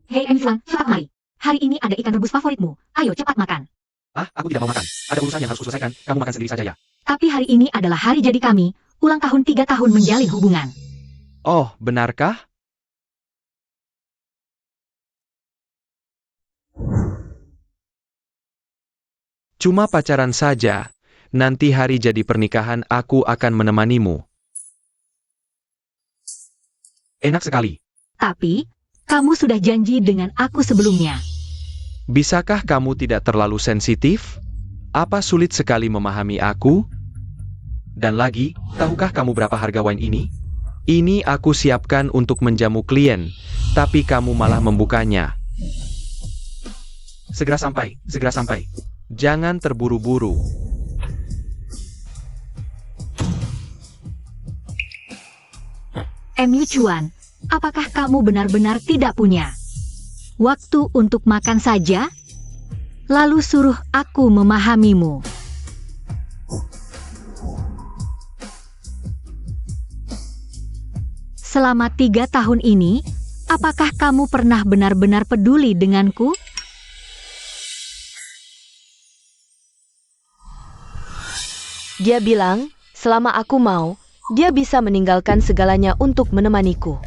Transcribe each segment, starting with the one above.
Hei Emiflang, cepat mari. Hari ini ada ikan rebus favoritmu. Ayo cepat makan. Ah, aku tidak mau makan. Ada urusan yang harus kuselesaikan. Kamu makan sendiri saja ya. Tapi hari ini adalah hari jadi kami. Ulang tahun 3 tahun menjalin hubungan. Oh, benarkah? Cuma pacaran saja. Nanti hari jadi pernikahan aku akan menemanimu. Enak sekali. Tapi, kamu sudah janji dengan aku sebelumnya. Bisakah kamu tidak terlalu sensitif? Apa sulit sekali memahami aku? Dan lagi, tahukah kamu berapa harga wine ini? Ini aku siapkan untuk menjamu klien, tapi kamu malah membukanya. Segera sampai, segera sampai. Jangan terburu-buru. MU Chuan, apakah kamu benar-benar tidak punya waktu untuk makan saja? Lalu suruh aku memahamimu. Selama 3 tahun ini, apakah kamu pernah benar-benar peduli denganku? Dia bilang, selama aku mau, dia bisa meninggalkan segalanya untuk menemaniku.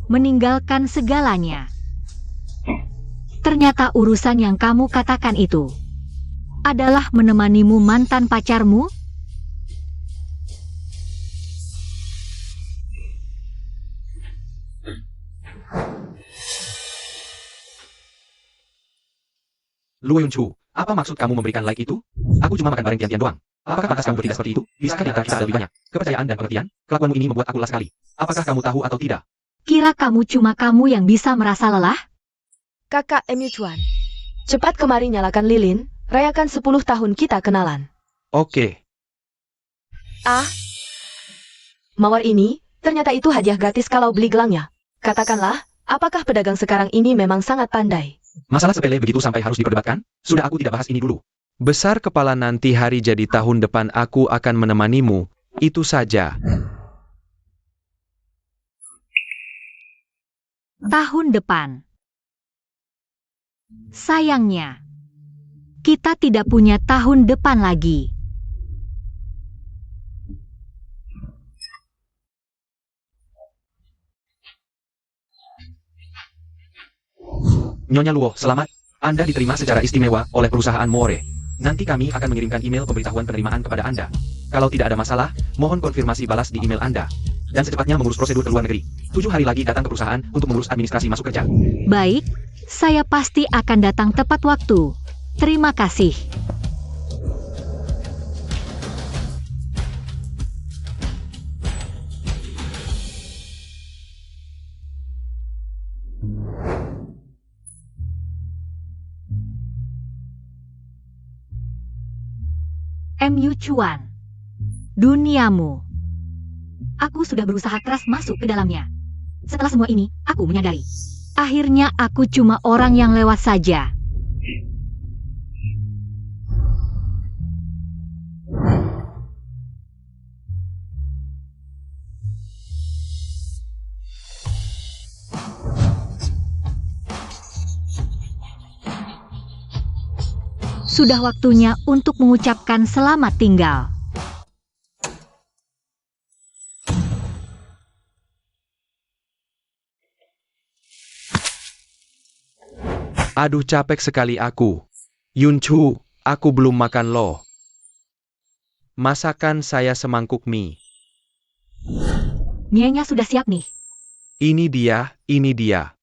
Meninggalkan segalanya. Ternyata urusan yang kamu katakan itu adalah menemanimu mantan pacarmu? Luo Yunchu, apa maksud kamu memberikan like itu? Aku cuma makan bareng Tian-Tian doang. Apakah pantas kamu bertindak seperti itu? Bisakah di antara kita ada lebih banyak kepercayaan dan pengertian? Kelakuanmu ini membuat aku lelah sekali. Apakah kamu tahu atau tidak? Kira kamu cuma kamu yang bisa merasa lelah? Kakak MU Chuan, cepat kemari nyalakan lilin, rayakan 10 tahun kita kenalan. Oke. Ah, mawar ini, ternyata itu hadiah gratis kalau beli gelangnya. Katakanlah, apakah pedagang sekarang ini memang sangat pandai? Masalah sepele begitu sampai harus diperdebatkan? Sudah aku tidak bahas ini dulu. Besar kepala, nanti hari jadi tahun depan aku akan menemanimu. Itu saja. Tahun depan. Sayangnya, kita tidak punya tahun depan lagi. Nyonya Luo, selamat. Anda diterima secara istimewa oleh perusahaan Moore. Nanti kami akan mengirimkan email pemberitahuan penerimaan kepada Anda. Kalau tidak ada masalah, mohon konfirmasi balas di email Anda. Dan secepatnya mengurus prosedur ke luar negeri. 7 hari lagi datang ke perusahaan untuk mengurus administrasi masuk kerja. Baik, saya pasti akan datang tepat waktu. Terima kasih. MU Chuan. Duniamu. Aku sudah berusaha keras masuk ke dalamnya. Setelah semua ini, aku menyadari. Akhirnya aku cuma orang yang lewat saja. Sudah waktunya untuk mengucapkan selamat tinggal. Aduh, capek sekali aku. Yunchu, aku belum makan loh. Masakan saya semangkuk mie. Mienya sudah siap nih. Ini dia, ini dia.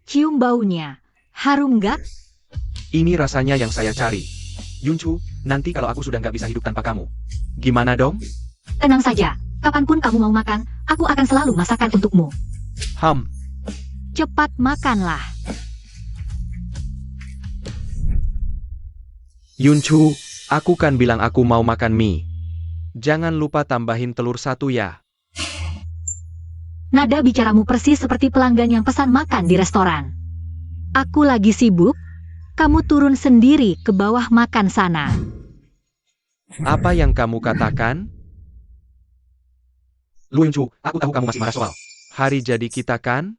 Cium baunya. Harum nggak? Ini rasanya yang saya cari. Yunchu, nanti kalau aku sudah nggak bisa hidup tanpa kamu, gimana dong? Tenang saja. Kapanpun kamu mau makan, aku akan selalu masakan untukmu. Cepat makanlah. Yunchu, aku kan bilang aku mau makan mie. Jangan lupa tambahin telur 1 ya. Nada bicaramu persis seperti pelanggan yang pesan makan di restoran. Aku lagi sibuk, kamu turun sendiri ke bawah makan sana. Apa yang kamu katakan? Luo Yunchu, aku tahu kamu masih marah soal. Hari jadi kita kan?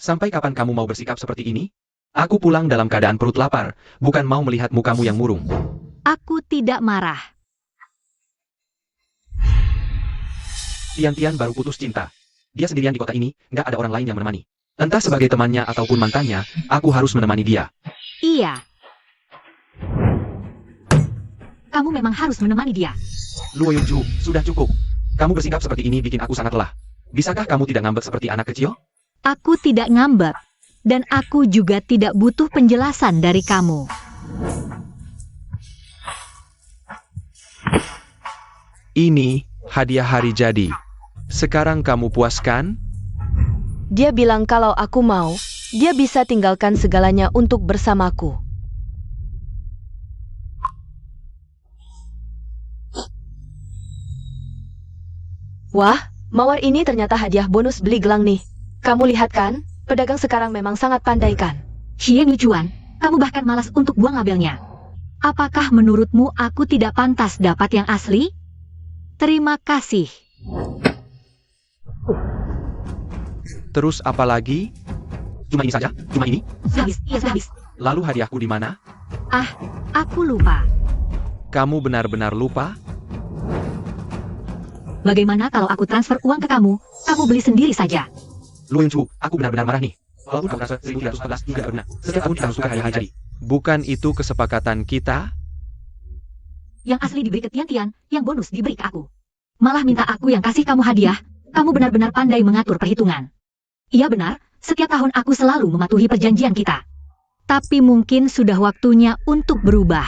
Sampai kapan kamu mau bersikap seperti ini? Aku pulang dalam keadaan perut lapar, bukan mau melihat mukamu yang murung. Aku tidak marah. Tian-Tian baru putus cinta. Dia sendirian di kota ini, nggak ada orang lain yang menemani. Entah sebagai temannya ataupun mantannya, aku harus menemani dia. Iya. Kamu memang harus menemani dia. Luo Yunchu, sudah cukup. Kamu bersikap seperti ini bikin aku sangat lelah. Bisakah kamu tidak ngambek seperti anak kecil? Aku tidak ngambek. Dan aku juga tidak butuh penjelasan dari kamu. Ini hadiah hari jadi. Sekarang kamu puas kan? Dia bilang kalau aku mau, dia bisa tinggalkan segalanya untuk bersamaku. Wah, mawar ini ternyata hadiah bonus beli gelang nih. Kamu lihat kan? Pedagang sekarang memang sangat pandai kan? Xiang Yuchuan, kamu bahkan malas untuk buang labelnya. Apakah menurutmu aku tidak pantas dapat yang asli? Terima kasih. Terus apa lagi? Cuma ini saja? Cuma ini? Sudah habis, iya sudah habis. Lalu hadiahku di mana? Aku lupa. Kamu benar-benar lupa? Bagaimana kalau aku transfer uang ke kamu beli sendiri saja. Luo Yunchu, aku benar-benar marah nih. Walaupun aku rasa 1314 juga berguna. Setiap tahun kita harus suka hadiah jadi. Bukan itu kesepakatan kita? Yang asli diberi ke Tian-Tian, yang bonus diberi ke aku. Malah minta aku yang kasih kamu hadiah. Kamu benar-benar pandai mengatur perhitungan. Iya benar, setiap tahun aku selalu mematuhi perjanjian kita. Tapi mungkin sudah waktunya untuk berubah.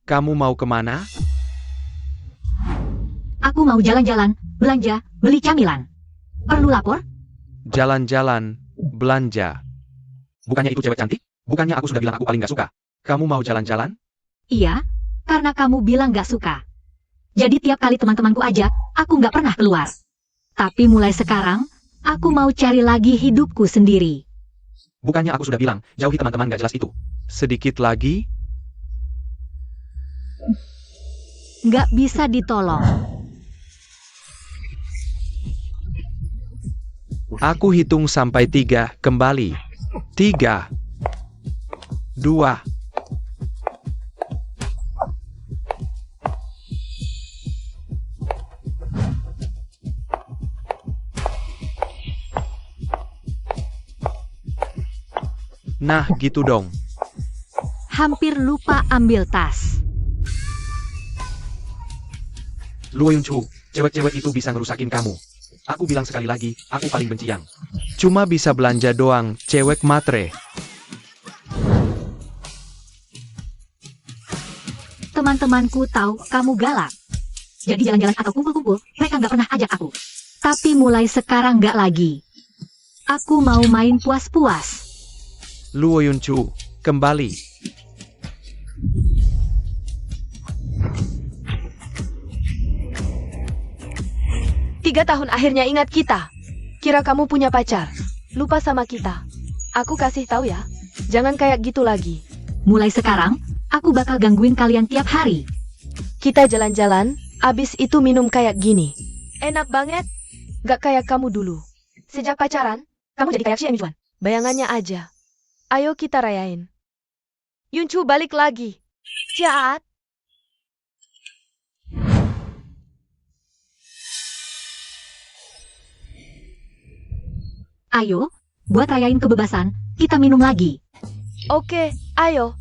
Kamu mau kemana? Aku mau jalan-jalan, belanja, beli camilan. Perlu lapor? Jalan-jalan, belanja. Bukannya itu cewek cantik? Bukannya aku sudah bilang aku paling gak suka? Kamu mau jalan-jalan? Iya, karena kamu bilang gak suka. Jadi tiap kali teman-temanku ajak, aku gak pernah keluar. Tapi mulai sekarang, aku mau cari lagi hidupku sendiri. Bukannya aku sudah bilang, jauhi teman-teman gak jelas itu. Sedikit lagi? Gak bisa ditolong. Aku hitung sampai 3, kembali. 3, 2. Nah, gitu dong. Hampir lupa ambil tas. Luo Yunchu, cewek-cewek itu bisa ngerusakin kamu. Aku bilang sekali lagi, aku paling benci yang. Cuma bisa belanja doang, cewek matre. Teman-temanku tahu kamu galak. Jadi jalan-jalan atau kumpul-kumpul, mereka nggak pernah ajak aku. Tapi mulai sekarang nggak lagi. Aku mau main puas-puas. Luo Yunchu, kembali. Tiga tahun akhirnya ingat kita. Kira kamu punya pacar. Lupa sama kita. Aku kasih tahu ya. Jangan kayak gitu lagi. Mulai sekarang, aku bakal gangguin kalian tiap hari. Kita jalan-jalan, abis itu minum kayak gini. Enak banget. Gak kayak kamu dulu. Sejak pacaran, kamu jadi kayak Xiang Yuchuan. Bayangannya aja. Ayo kita rayain. Yunchu balik lagi. Jahat. Ayo, buat rayain kebebasan, kita minum lagi. Oke, ayo.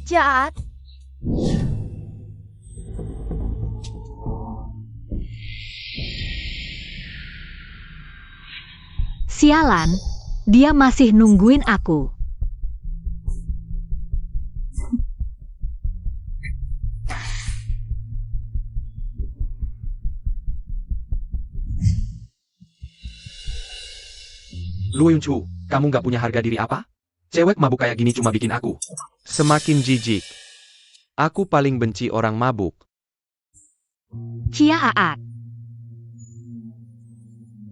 Jahat. Sialan, dia masih nungguin aku. Luo Yunchu, kamu nggak punya harga diri apa? Cewek mabuk kayak gini cuma bikin aku. Semakin jijik. Aku paling benci orang mabuk. Cia Aat.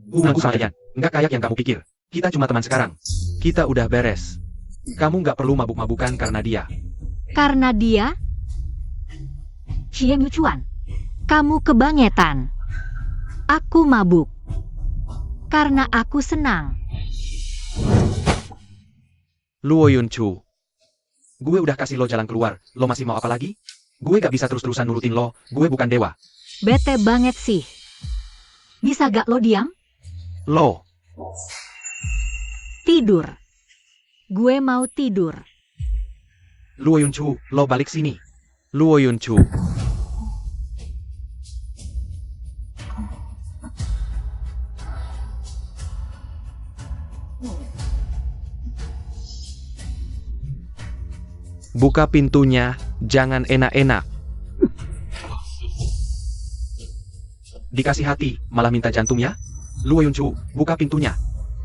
Hubunganku sama Yan, nggak kayak yang kamu pikir. Kita cuma teman sekarang. Kita udah beres. Kamu nggak perlu mabuk-mabukan karena dia. Karena dia? Xie Yuchuan, kamu kebangetan. Aku mabuk. Karena aku senang. Luo Yunchu. Gue udah kasih lo jalan keluar, lo masih mau apa lagi? Gue gak bisa terus-terusan nurutin lo, gue bukan dewa. Bete banget sih. Bisa gak lo diam? Lo. Tidur. Gue mau tidur. Luo Yunchu, lo balik sini. Luo Yunchu. Buka pintunya, jangan enak-enak. Dikasih hati, malah minta jantung ya? Luo Yunchu, buka pintunya.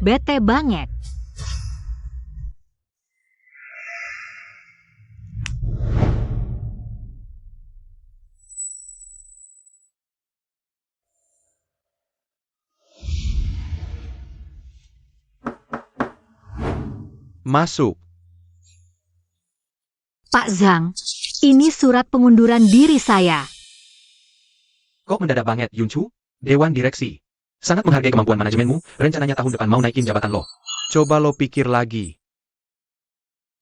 Bete banget. Masuk. Pak Zhang, ini surat pengunduran diri saya. Kok mendadak banget, Yunchu? Dewan Direksi. Sangat menghargai kemampuan manajemenmu, rencananya tahun depan mau naikin jabatan lo. Coba lo pikir lagi.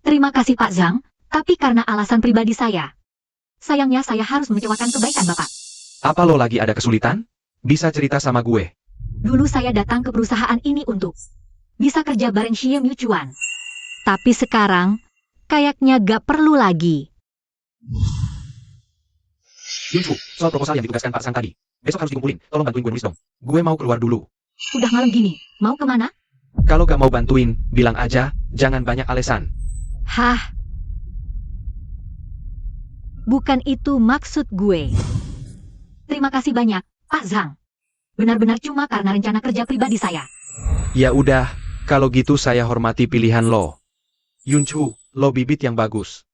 Terima kasih Pak Zhang, tapi karena alasan pribadi saya. Sayangnya saya harus mengecewakan kebaikan Bapak. Apa lo lagi ada kesulitan? Bisa cerita sama gue. Dulu saya datang ke perusahaan ini untuk bisa kerja bareng Xie Yuchuan. Tapi sekarang, kayaknya gak perlu lagi. Yunchu, soal proposal yang ditugaskan Pak Sang tadi. Besok harus dikumpulin, tolong bantuin gue nulis dong. Gue mau keluar dulu. Udah malam gini, mau kemana? Kalau gak mau bantuin, bilang aja, jangan banyak alasan. Hah? Bukan itu maksud gue. Terima kasih banyak, Pak Zhang. Benar-benar cuma karena rencana kerja pribadi saya. Ya udah, kalau gitu saya hormati pilihan lo. Yunchu, lo bibit yang bagus.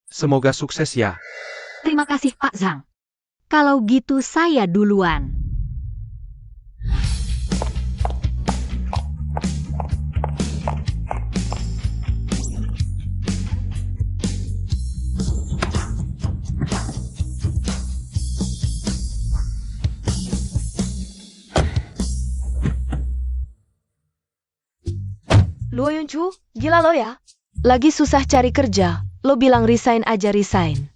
Semoga sukses ya. Terima kasih Pak Zhang. Kalau gitu saya duluan. Luo Yunchu, gila lo ya? Lagi susah cari kerja, lo bilang resign aja resign.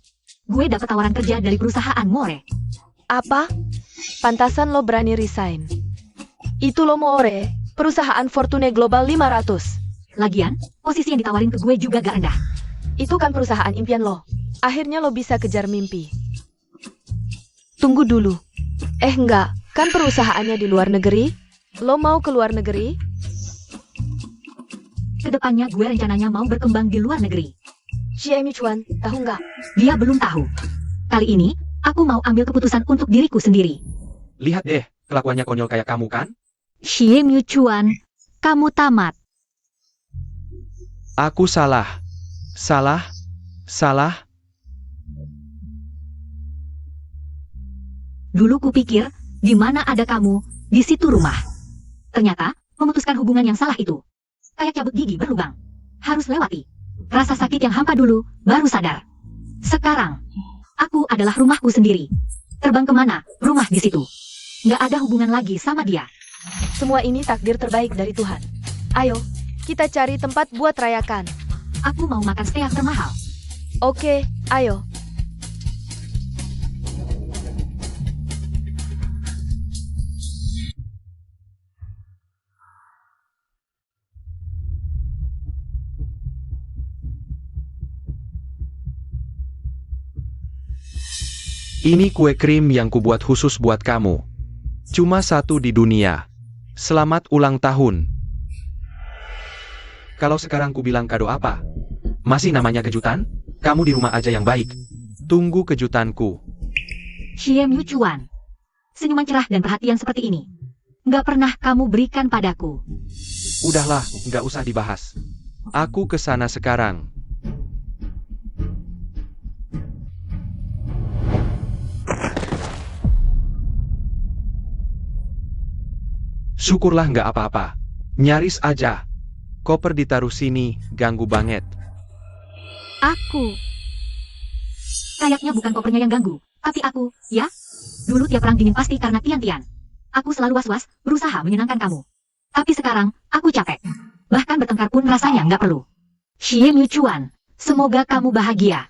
Gue dapat tawaran kerja dari perusahaan More. Apa? Pantasan lo berani resign. Itu lo More, perusahaan Fortune Global 500. Lagian, posisi yang ditawarin ke gue juga gak rendah. Itu kan perusahaan impian lo. Akhirnya lo bisa kejar mimpi. Tunggu dulu. Enggak, kan perusahaannya di luar negeri? Lo mau ke luar negeri? Kedepannya gue rencananya mau berkembang di luar negeri. Xie Yuchuan, tahu nggak? Dia belum tahu. Kali ini, aku mau ambil keputusan untuk diriku sendiri. Lihat deh, kelakuannya konyol kayak kamu kan? Xie Yuchuan, kamu tamat. Aku salah. Salah. Dulu kupikir, di mana ada kamu, di situ rumah. Ternyata, memutuskan hubungan yang salah itu. Kayak cabut gigi berlubang. Harus lewati. Rasa sakit yang hampa dulu, baru sadar. Sekarang, aku adalah rumahku sendiri. Terbang kemana, rumah di situ. Nggak ada hubungan lagi sama dia. Semua ini takdir terbaik dari Tuhan. Ayo, kita cari tempat buat rayakan. Aku mau makan steak termahal. Oke, ayo. Ini kue krim yang kubuat khusus buat kamu. Cuma satu di dunia. Selamat ulang tahun. Kalau sekarang ku bilang kado apa? Masih namanya kejutan? Kamu di rumah aja yang baik. Tunggu kejutanku. Xie Yuchuan. Senyuman cerah dan perhatian seperti ini. Nggak pernah kamu berikan padaku. Udahlah, nggak usah dibahas. Aku ke sana sekarang. Syukurlah nggak apa-apa. Nyaris aja. Koper ditaruh sini, ganggu banget. Aku. Kayaknya bukan kopernya yang ganggu, tapi aku, ya? Dulu tiap perang dingin pasti karena Tian-Tian. Aku selalu was-was, berusaha menyenangkan kamu. Tapi sekarang, aku capek. Bahkan bertengkar pun rasanya nggak perlu. Xie Miuchuan, semoga kamu bahagia.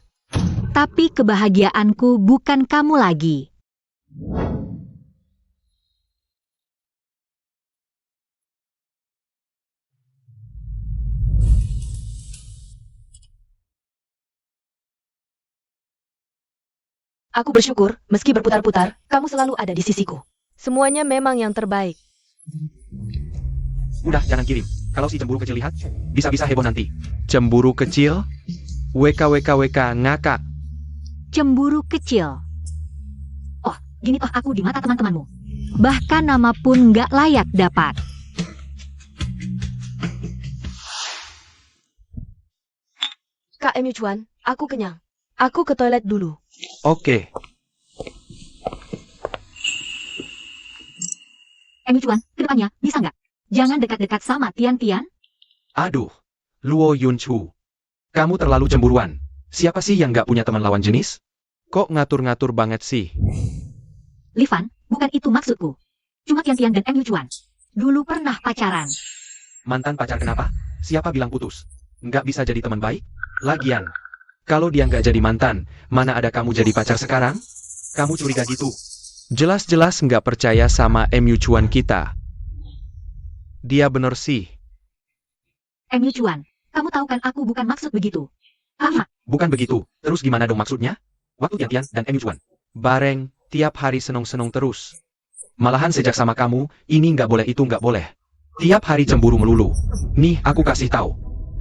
Tapi kebahagiaanku bukan kamu lagi. Aku bersyukur, meski berputar-putar, kamu selalu ada di sisiku. Semuanya memang yang terbaik. Udah, jangan kirim. Kalau si cemburu kecil lihat, bisa-bisa heboh nanti. Cemburu kecil? WKWKWK ngakak. Cemburu kecil. Oh, gini toh aku di mata teman-temanmu. Bahkan nama pun nggak layak dapat. Kak Miuchuan, aku kenyang. Aku ke toilet dulu. Oke. Miuchuan, kedepannya bisa nggak? Jangan dekat-dekat sama Tian-Tian. Aduh, Luo Yunchu. Kamu terlalu cemburuan. Siapa sih yang nggak punya teman lawan jenis? Kok ngatur-ngatur banget sih? Li Fan, bukan itu maksudku. Cuma Tian-Tian dan Miuchuan. Dulu pernah pacaran. Mantan pacar kenapa? Siapa bilang putus? Nggak bisa jadi teman baik? Lagian, kalau dia nggak jadi mantan, mana ada kamu jadi pacar sekarang? Kamu curiga gitu. Jelas-jelas nggak percaya sama Miuchuan kita. Dia bener sih. Miuchuan, kamu tahu kan aku bukan maksud begitu. Aha, Bukan begitu. Terus gimana dong maksudnya? Waktu Tian-Tian dan Miuchuan. Bareng, tiap hari seneng-seneng terus. Malahan sejak sama kamu, ini nggak boleh itu nggak boleh. Tiap hari cemburu melulu. Nih, aku kasih tahu.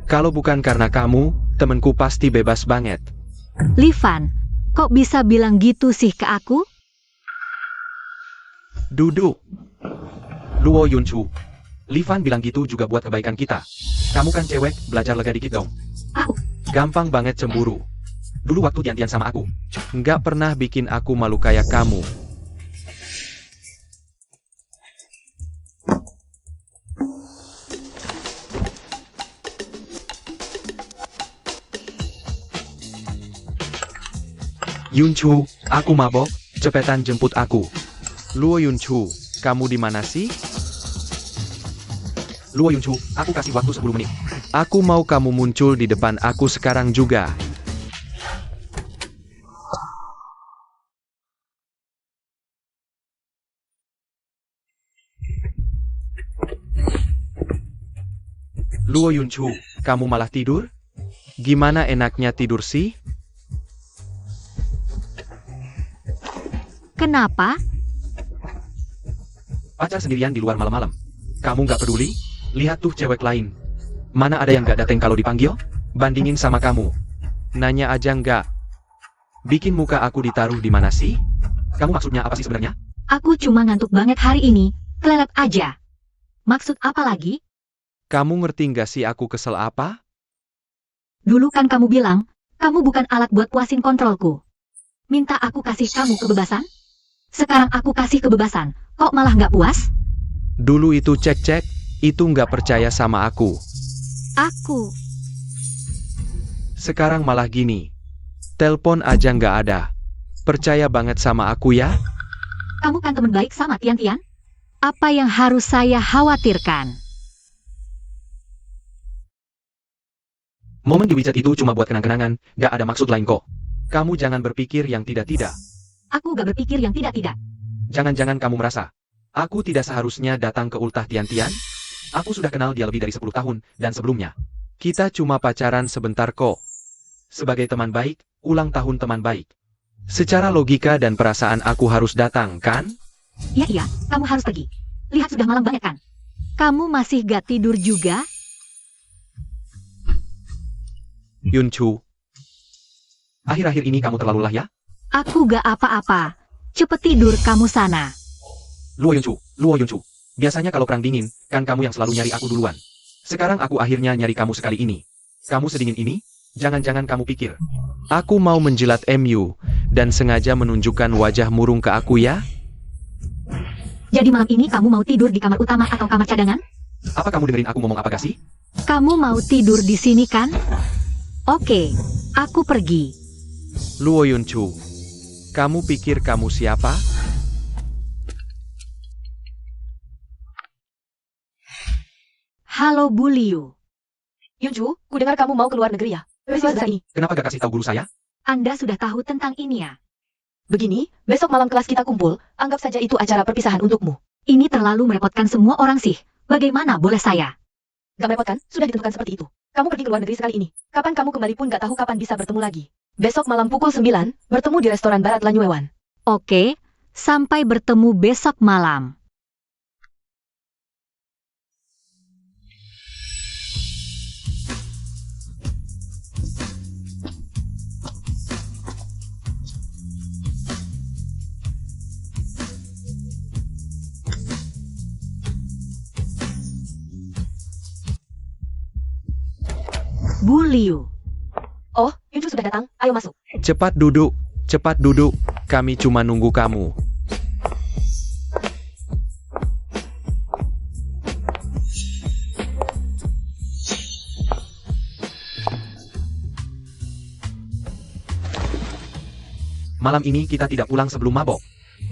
Kalau bukan karena kamu, temenku pasti bebas banget. Li Fan, kok bisa bilang gitu sih ke aku? Duduk. Luo Yunchu. Li Fan bilang gitu juga buat kebaikan kita. Kamu kan cewek, belajar lega dikit dong. Aku, Gampang banget cemburu. Dulu waktu Tian-Tian sama aku. Nggak pernah bikin aku malu kayak kamu. Yunchu, aku mabok, cepetan jemput aku. Luo Yunchu, kamu di mana sih? Luo Yunchu, aku kasih waktu 10 menit. Aku mau kamu muncul di depan aku sekarang juga. Luo Yunchu, kamu malah tidur? Gimana enaknya tidur sih? kenapa? Pacar sendirian di luar malam-malam. Kamu nggak peduli? Lihat tuh cewek lain. Mana ada yang nggak dateng kalau dipanggil? Bandingin sama kamu. Nanya aja nggak. Bikin muka aku ditaruh di mana sih? Kamu maksudnya apa sih sebenarnya? Aku cuma ngantuk banget hari ini, kelelep aja. Maksud apa lagi? Kamu ngerti nggak sih aku kesel apa? Dulu kan kamu bilang, kamu bukan alat buat puasin kontrolku. Minta aku kasih kamu kebebasan? Sekarang aku kasih kebebasan, kok malah nggak puas? Dulu itu cek-cek, itu nggak percaya sama aku. Aku, Sekarang malah gini. Telepon aja nggak ada. Percaya banget sama aku ya? kamu kan teman baik sama Tian-Tian? Apa yang harus saya khawatirkan? Momen di WeChat itu cuma buat kenang-kenangan, nggak ada maksud lain kok. Kamu jangan berpikir yang tidak-tidak. Aku gak berpikir yang tidak-tidak. Jangan-jangan kamu merasa, aku tidak seharusnya datang ke ultah Tian-Tian? Aku sudah kenal dia lebih dari 10 tahun, dan sebelumnya. Kita cuma pacaran sebentar kok. Sebagai teman baik, ulang tahun teman baik. Secara logika dan perasaan aku harus datang, kan? Iya, kamu harus pergi. Lihat sudah malam banget kan? Kamu masih gak tidur juga? Yunchu, Akhir-akhir ini kamu terlalu lelah ya? Aku gak apa-apa. Cepet tidur kamu sana. Luo Yunchu. Biasanya kalau perang dingin, kan kamu yang selalu nyari aku duluan. Sekarang aku akhirnya nyari kamu sekali ini. Kamu sedingin ini? Jangan-jangan kamu pikir. aku mau menjilat MU, dan sengaja menunjukkan wajah murung ke aku ya? Jadi malam ini kamu mau tidur di kamar utama atau kamar cadangan? Apa kamu dengerin aku ngomong apa gak sih? Kamu mau tidur di sini kan? Oke, aku pergi. Luo Yunchu, kamu pikir kamu siapa? Halo Bu Liu. Yunchu, ku dengar kamu mau keluar negeri ya? Peristiwa besar ini. Kenapa gak kasih tahu guru saya? Anda sudah tahu tentang ini ya? Begini, besok malam kelas kita kumpul, anggap saja itu acara perpisahan untukmu. Ini terlalu merepotkan semua orang sih. Bagaimana boleh saya? Gak merepotkan, sudah ditentukan seperti itu. Kamu pergi ke luar negeri sekali ini. Kapan kamu kembali pun gak tahu kapan bisa bertemu lagi. Besok malam pukul 9, bertemu di restoran Barat Lanyuewan. Oke, sampai bertemu besok malam. Bu Liu. Oh, Yunchu sudah datang, ayo masuk. Cepat duduk, kami cuma nunggu kamu. Malam ini kita tidak pulang sebelum mabok.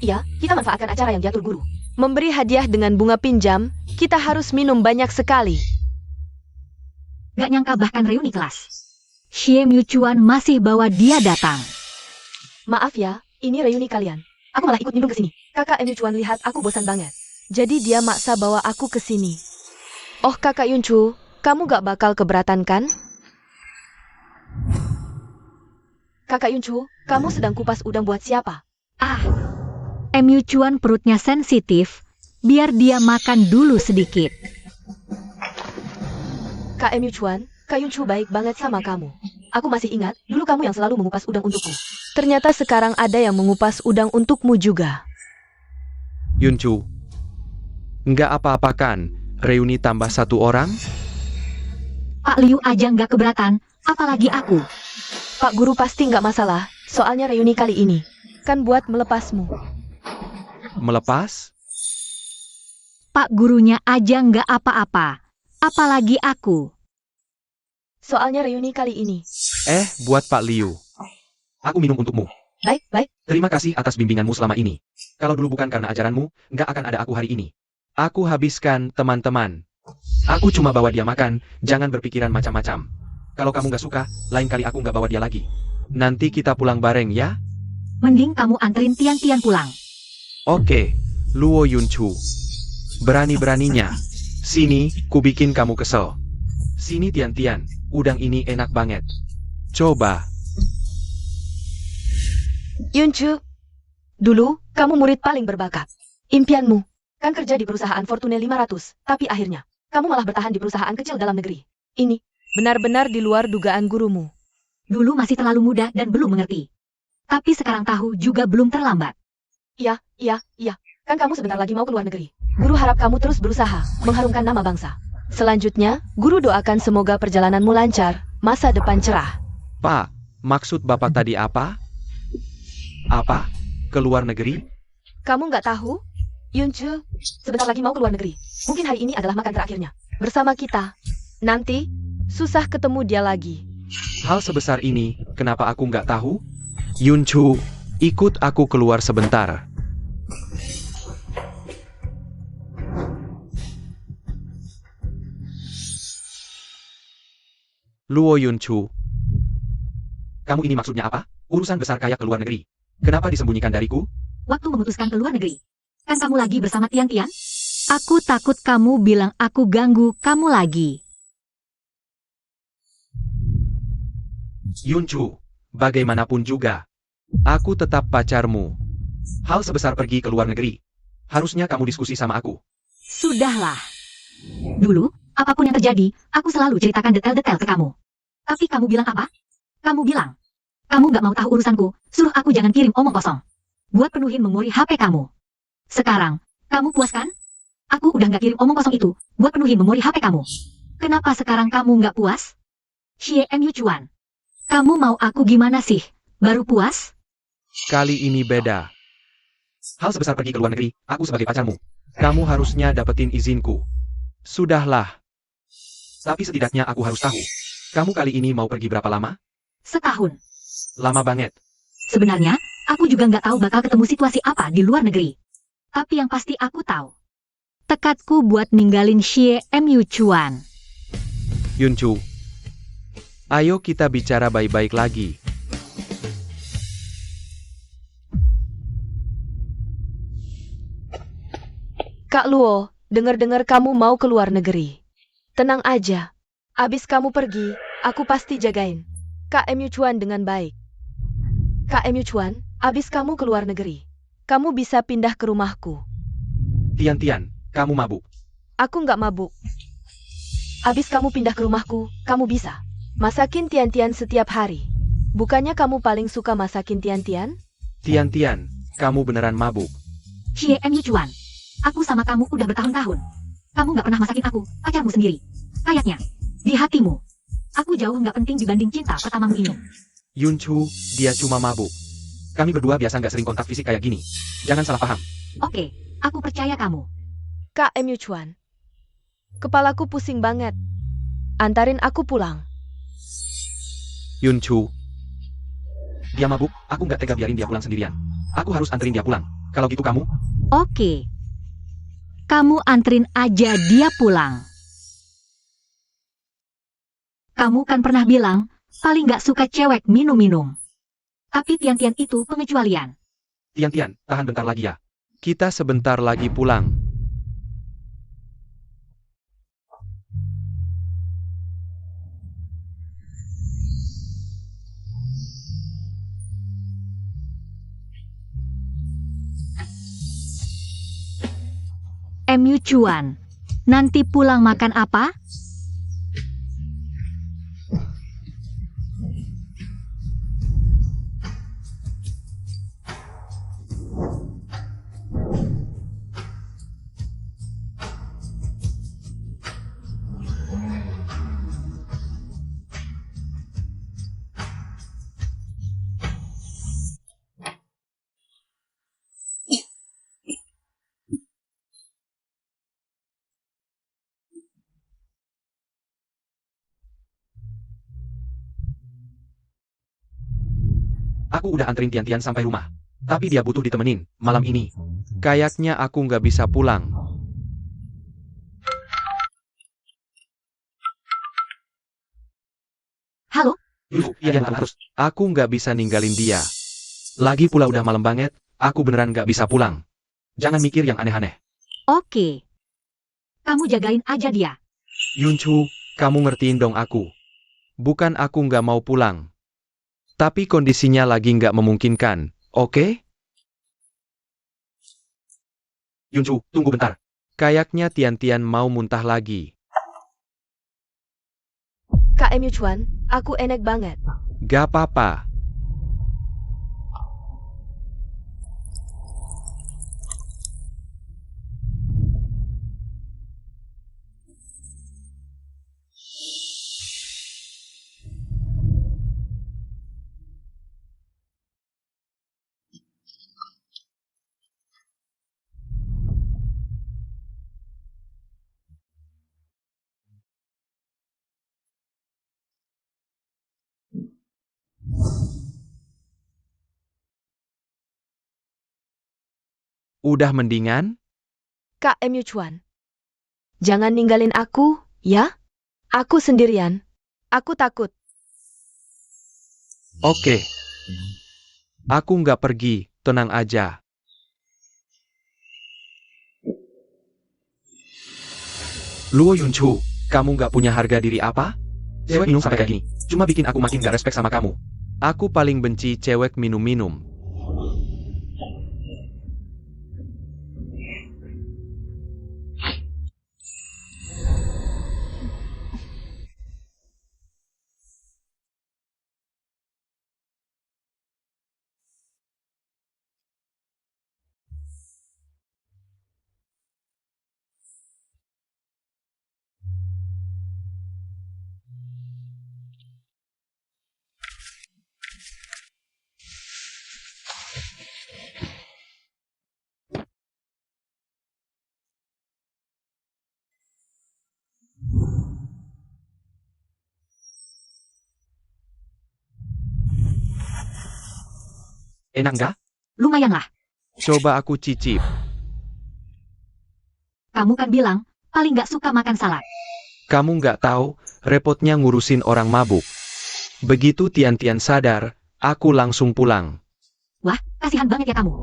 Iya, kita manfaatkan acara yang diatur guru. Memberi hadiah dengan bunga pinjam, kita harus minum banyak sekali. Gak nyangka bahkan reuni kelas. Xie Miuchuan masih bawa dia datang. Maaf ya, ini reuni kalian. Aku malah ikut nimbrung ke sini. Kakak Miuchuan lihat aku bosan banget. Jadi dia maksa bawa aku ke sini. Oh kakak Yunchu, kamu gak bakal keberatan kan? Kakak Yunchu, kamu sedang kupas udang buat siapa? Miuchuan perutnya sensitif. Biar dia makan dulu sedikit. Kak Miuchuan, Kak Yunchu baik banget sama kamu. Aku masih ingat, dulu kamu yang selalu mengupas udang untukku. Ternyata sekarang ada yang mengupas udang untukmu juga. Yunchu, nggak apa-apa kan, reuni tambah 1 orang? Pak Liu aja nggak keberatan, apalagi aku. Pak Guru pasti nggak masalah, soalnya reuni kali ini. Kan buat melepasmu. Melepas? Pak gurunya aja nggak apa-apa, apalagi aku. Soalnya reuni kali ini. Buat Pak Liu. Aku minum untukmu. Baik. Terima kasih atas bimbinganmu selama ini. Kalau dulu bukan karena ajaranmu, nggak akan ada aku hari ini. Aku habiskan, teman-teman. Aku cuma bawa dia makan, jangan berpikiran macam-macam. Kalau kamu nggak suka, lain kali aku nggak bawa dia lagi. Nanti kita pulang bareng ya? Mending kamu anterin Tian pulang. Oke, Luo Yunchu. Berani-beraninya. Sini, ku bikin kamu kesel. Sini Tian, udang ini enak banget. Coba. Yunchu, dulu kamu murid paling berbakat. Impianmu kan kerja di perusahaan Fortune 500, tapi akhirnya kamu malah bertahan di perusahaan kecil dalam negeri. Ini benar-benar di luar dugaan gurumu. Dulu masih terlalu muda dan belum mengerti. Tapi sekarang tahu juga belum terlambat. Iya. Kan kamu sebentar lagi mau keluar negeri. Guru harap kamu terus berusaha mengharumkan nama bangsa. Selanjutnya, guru doakan semoga perjalananmu lancar, masa depan cerah. Pak, maksud Bapak tadi apa? Apa? Keluar negeri? Kamu nggak tahu? Yunchu, sebentar lagi mau keluar negeri. Mungkin hari ini adalah makan terakhirnya. Bersama kita. Nanti, susah ketemu dia lagi. Hal sebesar ini, kenapa aku nggak tahu? Yunchu, ikut aku keluar sebentar. Luo Yunchu, Kamu ini maksudnya apa? Urusan besar kayak keluar negeri. Kenapa disembunyikan dariku? Waktu memutuskan keluar negeri. Kan kamu lagi bersama Tian? Aku takut kamu bilang aku ganggu kamu lagi. Yunchu, bagaimanapun juga, aku tetap pacarmu. Hal sebesar pergi ke luar negeri. Harusnya kamu diskusi sama aku. Sudahlah. Dulu, apapun yang terjadi, aku selalu ceritakan detail-detail ke kamu. Tapi kamu bilang apa? Kamu bilang, kamu gak mau tahu urusanku, suruh aku jangan kirim omong kosong. Buat penuhin memori HP kamu. Sekarang, kamu puas kan? Aku udah gak kirim omong kosong itu, buat penuhin memori HP kamu. Kenapa sekarang kamu gak puas? Xie Miuchuan, kamu mau aku gimana sih? Baru puas? Kali ini beda. Hal sebesar pergi ke luar negeri, aku sebagai pacarmu. Kamu harusnya dapetin izinku. Sudahlah. Tapi setidaknya aku harus tahu. Kamu kali ini mau pergi berapa lama? Setahun. Lama banget. Sebenarnya, aku juga nggak tahu bakal ketemu situasi apa di luar negeri. Tapi yang pasti aku tahu. Tekadku buat ninggalin Xie Mu Chuan. Yunchu, ayo kita bicara baik-baik lagi. Kak Luo, dengar-dengar kamu mau keluar negeri. Tenang aja. Abis kamu pergi, aku pasti jagain Kak Mu Chuan dengan baik. Kak Mu Chuan, abis kamu keluar negeri, kamu bisa pindah ke rumahku. Tian, kamu mabuk. Aku nggak mabuk. Abis kamu pindah ke rumahku, kamu bisa masakin Tian-Tian setiap hari. Bukannya kamu paling suka masakin Tian-Tian? Tian, kamu beneran mabuk. Xie Mu Chuan. Aku sama kamu udah bertahun-tahun. Kamu nggak pernah masakin aku, pacarmu sendiri. Kayaknya, di hatimu, aku jauh nggak penting dibanding cinta pertamamu ini. Yunchu, dia cuma mabuk. Kami berdua biasa nggak sering kontak fisik kayak gini. Jangan salah paham. Oke, aku percaya kamu. Kak Mu Chuan, kepalaku pusing banget. Antarin aku pulang. Yunchu, Dia mabuk, aku nggak tega biarin dia pulang sendirian. Aku harus anterin dia pulang. Kalau gitu kamu? Oke. Kamu antrin aja dia pulang. Kamu kan pernah bilang, paling nggak suka cewek minum-minum. Tapi Tian-Tian itu pengecualian. Tian, tahan bentar lagi ya. kita sebentar lagi pulang. Mu Chuan, nanti pulang makan apa? Aku udah anterin Tian sampai rumah. Tapi dia butuh ditemenin, malam ini. Kayaknya aku nggak bisa pulang. Halo? Tian terus. Aku nggak bisa ninggalin dia. Lagi pula udah malam banget, aku beneran nggak bisa pulang. Jangan mikir yang aneh-aneh. Oke. Kamu jagain aja dia. Yunchu, kamu ngertiin dong aku. Bukan aku nggak mau pulang. Tapi kondisinya lagi nggak memungkinkan, oke? Yunchu, tunggu bentar. Kayaknya Tian mau muntah lagi. Kak Mu Chuan, aku enak banget. Gak apa-apa. Udah mendingan? Kak Mu Chuan, jangan ninggalin aku, ya? Aku sendirian. Aku takut. Oke. Aku nggak pergi, tenang aja. Luo Yunchu, kamu nggak punya harga diri apa? Cewek minum sampai kayak gini, cuma bikin aku makin gak respect sama kamu. Aku paling benci cewek minum-minum. Enak nggak? Lumayanlah. Coba aku cicip. Kamu kan bilang, paling nggak suka makan salad. Kamu nggak tahu, repotnya ngurusin orang mabuk. Begitu Tian-Tian sadar, aku langsung pulang. Wah, kasihan banget ya kamu.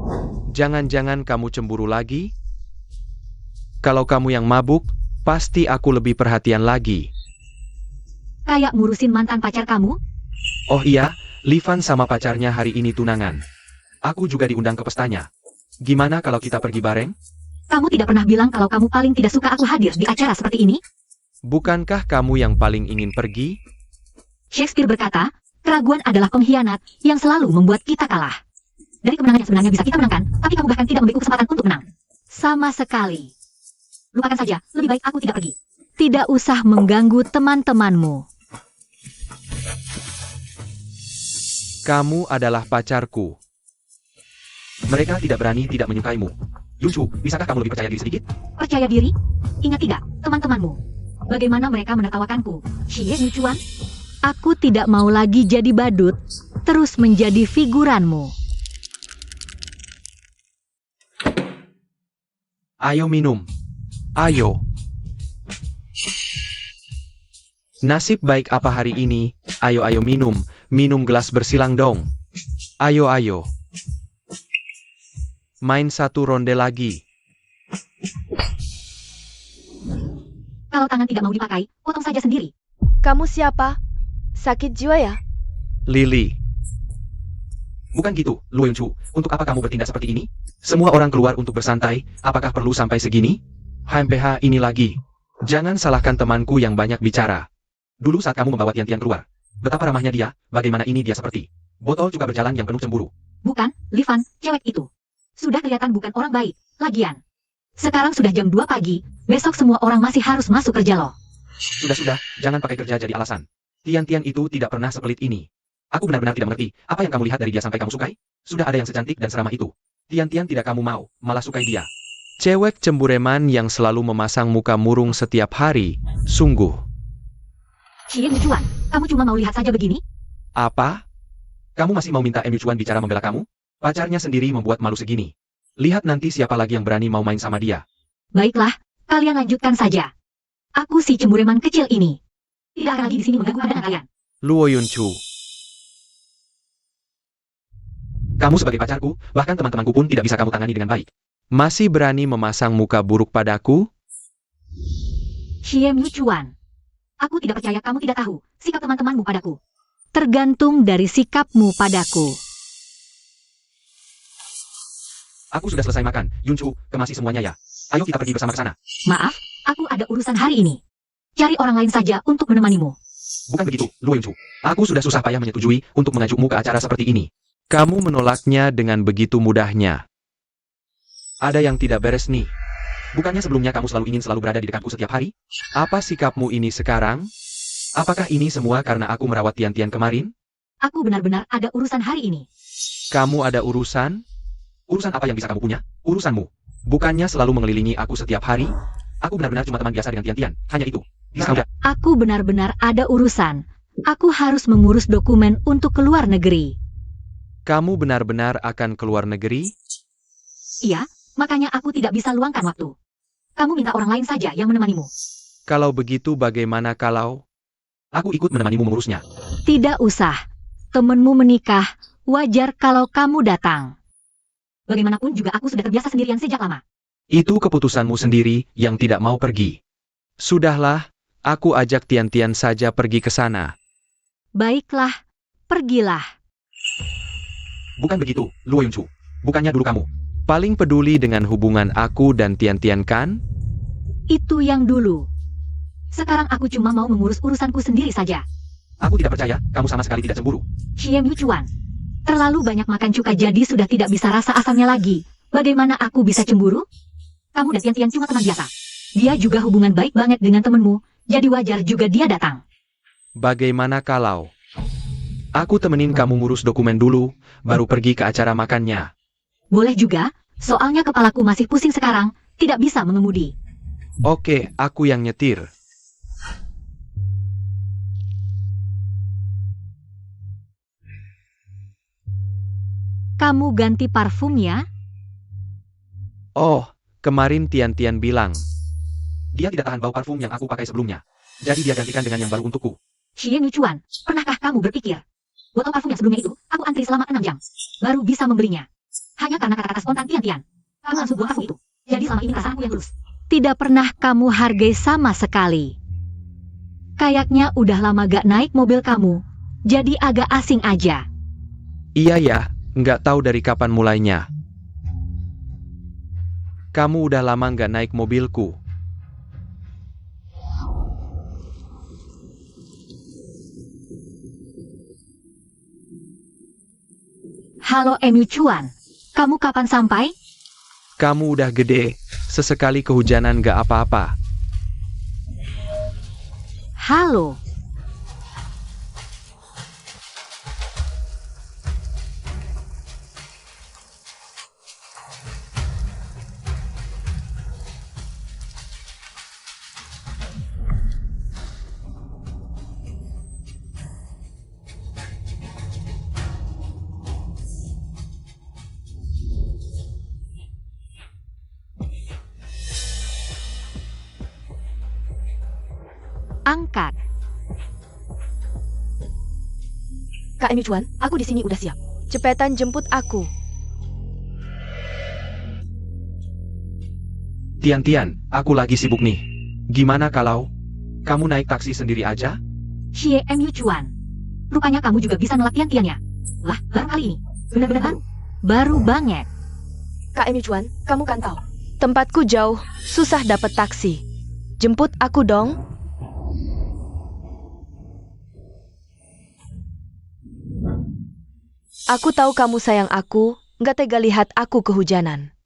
Jangan-jangan kamu cemburu lagi? Kalau kamu yang mabuk, pasti aku lebih perhatian lagi. Kayak ngurusin mantan pacar kamu? Oh iya, Livan sama pacarnya hari ini tunangan. Aku juga diundang ke pestanya. Gimana kalau kita pergi bareng? Kamu tidak pernah bilang kalau kamu paling tidak suka aku hadir di acara seperti ini? Bukankah kamu yang paling ingin pergi? Shakespeare berkata, keraguan adalah pengkhianat yang selalu membuat kita kalah. Dari kemenangan yang sebenarnya bisa kita menangkan, tapi kamu bahkan tidak memberiku kesempatan untuk menang. Sama sekali. Lupakan saja, lebih baik aku tidak pergi. Tidak usah mengganggu teman-temanmu. Kamu adalah pacarku. Mereka tidak berani tidak menyukaimu. Yunchu, bisakah kamu lebih percaya diri sedikit? Percaya diri? Ingat tidak, teman-temanmu. Bagaimana mereka menertawakanku? Xie Yuchuan? Aku tidak mau lagi jadi badut, terus menjadi figuranmu. Ayo minum. Ayo. Nasib baik apa hari ini? Ayo minum. Minum gelas bersilang dong. Ayo. Main satu ronde lagi. Kalau tangan tidak mau dipakai, potong saja sendiri. Kamu siapa? Sakit jiwa ya? Lily. Bukan gitu, Luo Yunchu. Untuk apa kamu bertindak seperti ini? Semua orang keluar untuk bersantai, apakah perlu sampai segini? HMPH ini lagi. Jangan salahkan temanku yang banyak bicara. Dulu saat kamu membawa Tian-Tian keluar, betapa ramahnya dia, bagaimana ini dia seperti botol juga berjalan yang penuh cemburu. Bukan, Livan, cewek itu. Sudah kelihatan bukan orang baik, lagian. Sekarang sudah jam 2 pagi, besok semua orang masih harus masuk kerja loh. Sudah, jangan pakai kerja jadi alasan. Tian-Tian itu tidak pernah sepelit ini. Aku benar-benar tidak mengerti, apa yang kamu lihat dari dia sampai kamu sukai? Sudah ada yang secantik dan seramah itu. Tian-Tian tidak kamu mau, malah sukai dia. Cewek cembureman yang selalu memasang muka murung setiap hari, sungguh. Xie Yuchuan, kamu cuma mau lihat saja begini? Apa? Kamu masih mau minta Yuchuan bicara membela kamu? Pacarnya sendiri membuat malu segini. Lihat nanti siapa lagi yang berani mau main sama dia. Baiklah, kalian lanjutkan saja. Aku si cembureman kecil ini. Tidak akan lagi di sini mengganggu pandangan kalian. Luo Yunchu. Kamu sebagai pacarku, bahkan teman-temanku pun tidak bisa kamu tangani dengan baik. Masih berani memasang muka buruk padaku? Xie Yuchuan. Aku tidak percaya kamu tidak tahu sikap teman-temanmu padaku. Tergantung dari sikapmu padaku. Aku sudah selesai makan, Yunchu, kemasi semuanya ya. Ayo kita pergi bersama ke sana. Maaf, aku ada urusan hari ini. Cari orang lain saja untuk menemanimu. Bukan begitu, Luo Yunchu. Aku sudah susah payah menyetujui untuk mengajukmu ke acara seperti ini. Kamu menolaknya dengan begitu mudahnya. Ada yang tidak beres nih. Bukannya sebelumnya kamu selalu ingin selalu berada di dekatku setiap hari? Apa sikapmu ini sekarang? Apakah ini semua karena aku merawat Tian-Tian kemarin? Aku benar-benar ada urusan hari ini. Kamu ada urusan? Urusan apa yang bisa kamu punya? Urusanmu. Bukannya selalu mengelilingi aku setiap hari? Aku benar-benar cuma teman biasa dengan Tian-Tian. Hanya itu. Bisa udah. Aku benar-benar ada urusan. Aku harus mengurus dokumen untuk keluar negeri. Kamu benar-benar akan keluar negeri? Iya, makanya aku tidak bisa luangkan waktu. Kamu minta orang lain saja yang menemanimu. Kalau begitu bagaimana kalau... Aku ikut menemanimu mengurusnya. Tidak usah. Temenmu menikah, wajar kalau kamu datang. Bagaimanapun juga aku sudah terbiasa sendirian sejak lama. Itu keputusanmu sendiri yang tidak mau pergi. Sudahlah, aku ajak Tian-Tian saja pergi ke sana. Baiklah, pergilah. Bukan begitu, Luo Yunchu. Bukannya dulu kamu Paling peduli dengan hubungan aku dan Tian-Tian kan? Itu yang dulu. Sekarang aku cuma mau mengurus urusanku sendiri saja. Aku tidak percaya, kamu sama sekali tidak cemburu. Xie Yuchuan. Terlalu banyak makan cuka jadi sudah tidak bisa rasa asamnya lagi. Bagaimana aku bisa cemburu? Kamu dan Tian-Tian cuma teman biasa. Dia juga hubungan baik banget dengan temenmu, jadi wajar juga dia datang. Bagaimana kalau... Aku temenin kamu ngurus dokumen dulu, baru pergi ke acara makannya. Boleh juga, soalnya kepalaku masih pusing sekarang, tidak bisa mengemudi. Oke, aku yang nyetir. kamu ganti parfum ya? Oh, kemarin Tian bilang. Dia tidak tahan bau parfum yang aku pakai sebelumnya. Jadi dia gantikan dengan yang baru untukku. Xie Chuan, pernahkah kamu berpikir? Botol parfum yang sebelumnya itu, aku antri selama 6 jam. Baru bisa membelinya. Hanya karena kata-kata spontan Tian. Kamu langsung buang parfum itu. Jadi selama ini perasaanku yang tulus. Tidak pernah kamu hargai sama sekali. Kayaknya udah lama gak naik mobil kamu. Jadi agak asing aja. Iya ya, nggak tahu dari kapan mulainya. Kamu udah lama nggak naik mobilku. Halo Chuan, kamu kapan sampai? Kamu udah gede, sesekali kehujanan nggak apa-apa. Halo. Angkat. Kak Chuan, aku di sini udah siap. Cepetan jemput aku. Tian, aku lagi sibuk nih. Gimana kalau kamu naik taksi sendiri aja? Xie Chuan. Rupanya kamu juga bisa nolak Tian-Tiannya. Lah, baru kali ini. Benar-benar baru? Baru banget. Kak Chuan, kamu kan tahu. Tempatku jauh, susah dapet taksi. Jemput aku dong. Aku tahu kamu sayang aku, nggak tega lihat aku kehujanan.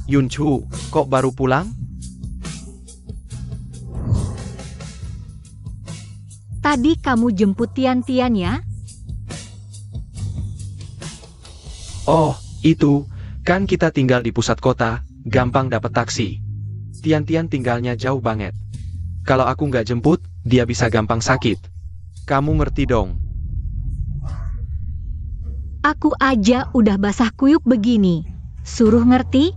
Yunchu, kok baru pulang? Tadi kamu jemput Tian-Tian ya? Oh, itu, kan kita tinggal di pusat kota, gampang dapat taksi. Tian tinggalnya jauh banget. Kalau aku nggak jemput, dia bisa gampang sakit. Kamu ngerti dong. Aku aja udah basah kuyup begini. Suruh ngerti?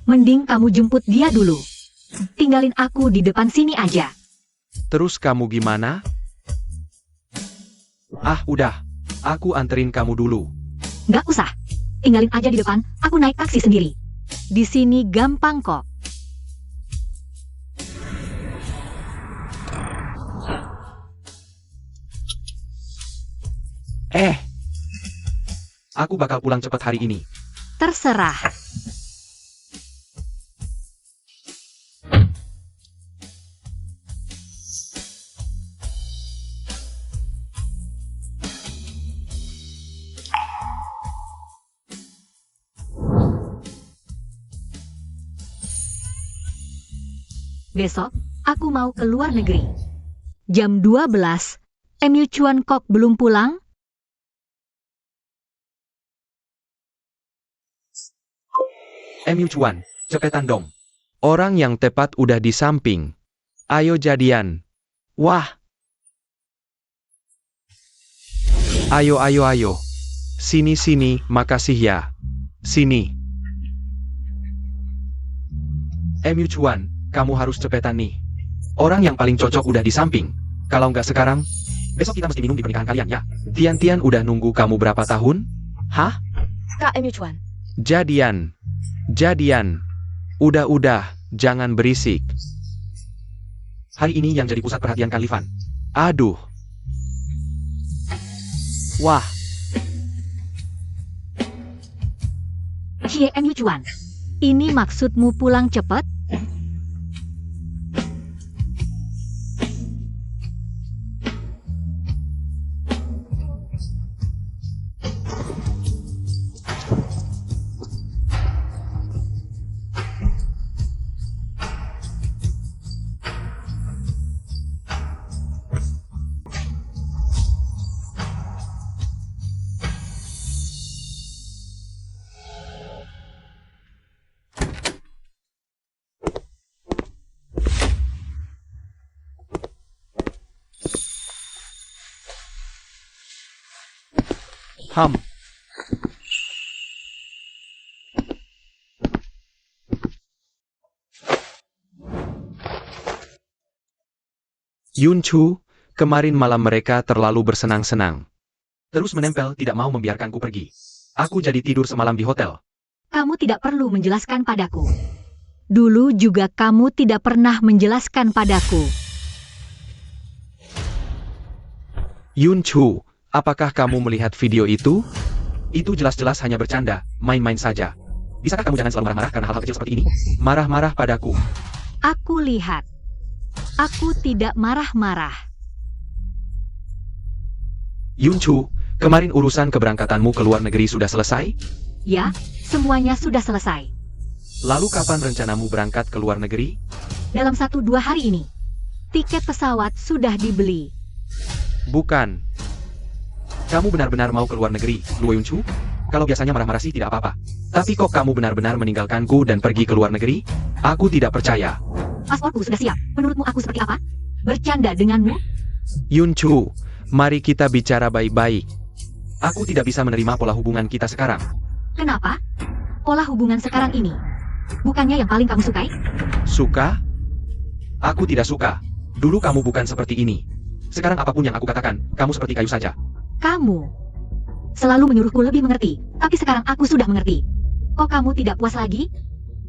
Mending kamu jemput dia dulu. Tinggalin aku di depan sini aja. Terus kamu gimana? Ah, udah. Aku anterin kamu dulu. Nggak usah. Tinggalin aja di depan, aku naik taksi sendiri. Di sini gampang kok. Aku bakal pulang cepat hari ini. Terserah. Besok, aku mau ke luar negeri. Jam 12, Chuan kok belum pulang? Chuan, cepetan dong. Orang yang tepat udah di samping. Ayo jadian. Wah. Ayo. Sini, makasih ya. Sini. Chuan, kamu harus cepetan nih. Orang yang paling cocok udah di samping. Kalau nggak sekarang, besok kita mesti minum di pernikahan kalian ya. Tian udah nunggu kamu berapa tahun? Hah? Kak Chuan. Jadian. Udah, jangan berisik. Hari ini yang jadi pusat perhatian Khalifan. Aduh. Wah, Xie Chuan, ini maksudmu pulang cepat? Yunchu, kemarin malam mereka terlalu bersenang-senang. Terus menempel tidak mau membiarkanku pergi. Aku jadi tidur semalam di hotel. Kamu tidak perlu menjelaskan padaku. Dulu juga kamu tidak pernah menjelaskan padaku. Yunchu, apakah kamu melihat video itu? Itu jelas-jelas hanya bercanda, main-main saja. Bisakah kamu jangan selalu marah-marah karena hal-hal kecil seperti ini? Marah-marah padaku. Aku lihat. Aku tidak marah-marah. Yunchu, kemarin urusan keberangkatanmu ke luar negeri sudah selesai? Ya, semuanya sudah selesai. Lalu kapan rencanamu berangkat ke luar negeri? Dalam 1-2 hari ini. Tiket pesawat sudah dibeli. Bukan. Kamu benar-benar mau ke luar negeri, Luo Yunchu? Kalau biasanya marah-marah sih tidak apa-apa. Tapi kok kamu benar-benar meninggalkanku dan pergi ke luar negeri? Aku tidak percaya. Pasportku sudah siap. Menurutmu aku seperti apa? Bercanda denganmu? Yunchu, mari kita bicara baik-baik. Aku tidak bisa menerima pola hubungan kita sekarang. Kenapa? Pola hubungan sekarang ini. Bukannya yang paling kamu sukai? Suka? Aku tidak suka. Dulu kamu bukan seperti ini. Sekarang apapun yang aku katakan, kamu seperti kayu saja. Kamu selalu menyuruhku lebih mengerti, tapi sekarang aku sudah mengerti. Kok kamu tidak puas lagi?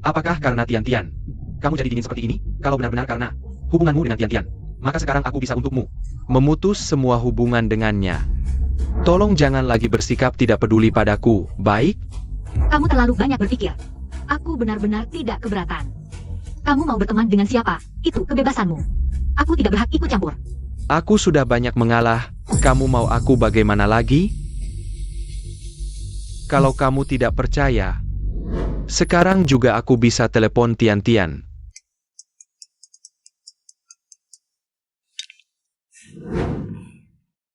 Apakah karena Tian-Tian? Kamu jadi dingin seperti ini? Kalau benar-benar karena hubunganmu dengan Tian-Tian, maka sekarang aku bisa untukmu. Memutus semua hubungan dengannya. Tolong jangan lagi bersikap tidak peduli padaku, baik? Kamu terlalu banyak berpikir. Aku benar-benar tidak keberatan. Kamu mau berteman dengan siapa? Itu kebebasanmu. Aku tidak berhak ikut campur. Aku sudah banyak mengalah, kamu mau aku bagaimana lagi? Kalau kamu tidak percaya, sekarang juga aku bisa telepon Tian-Tian.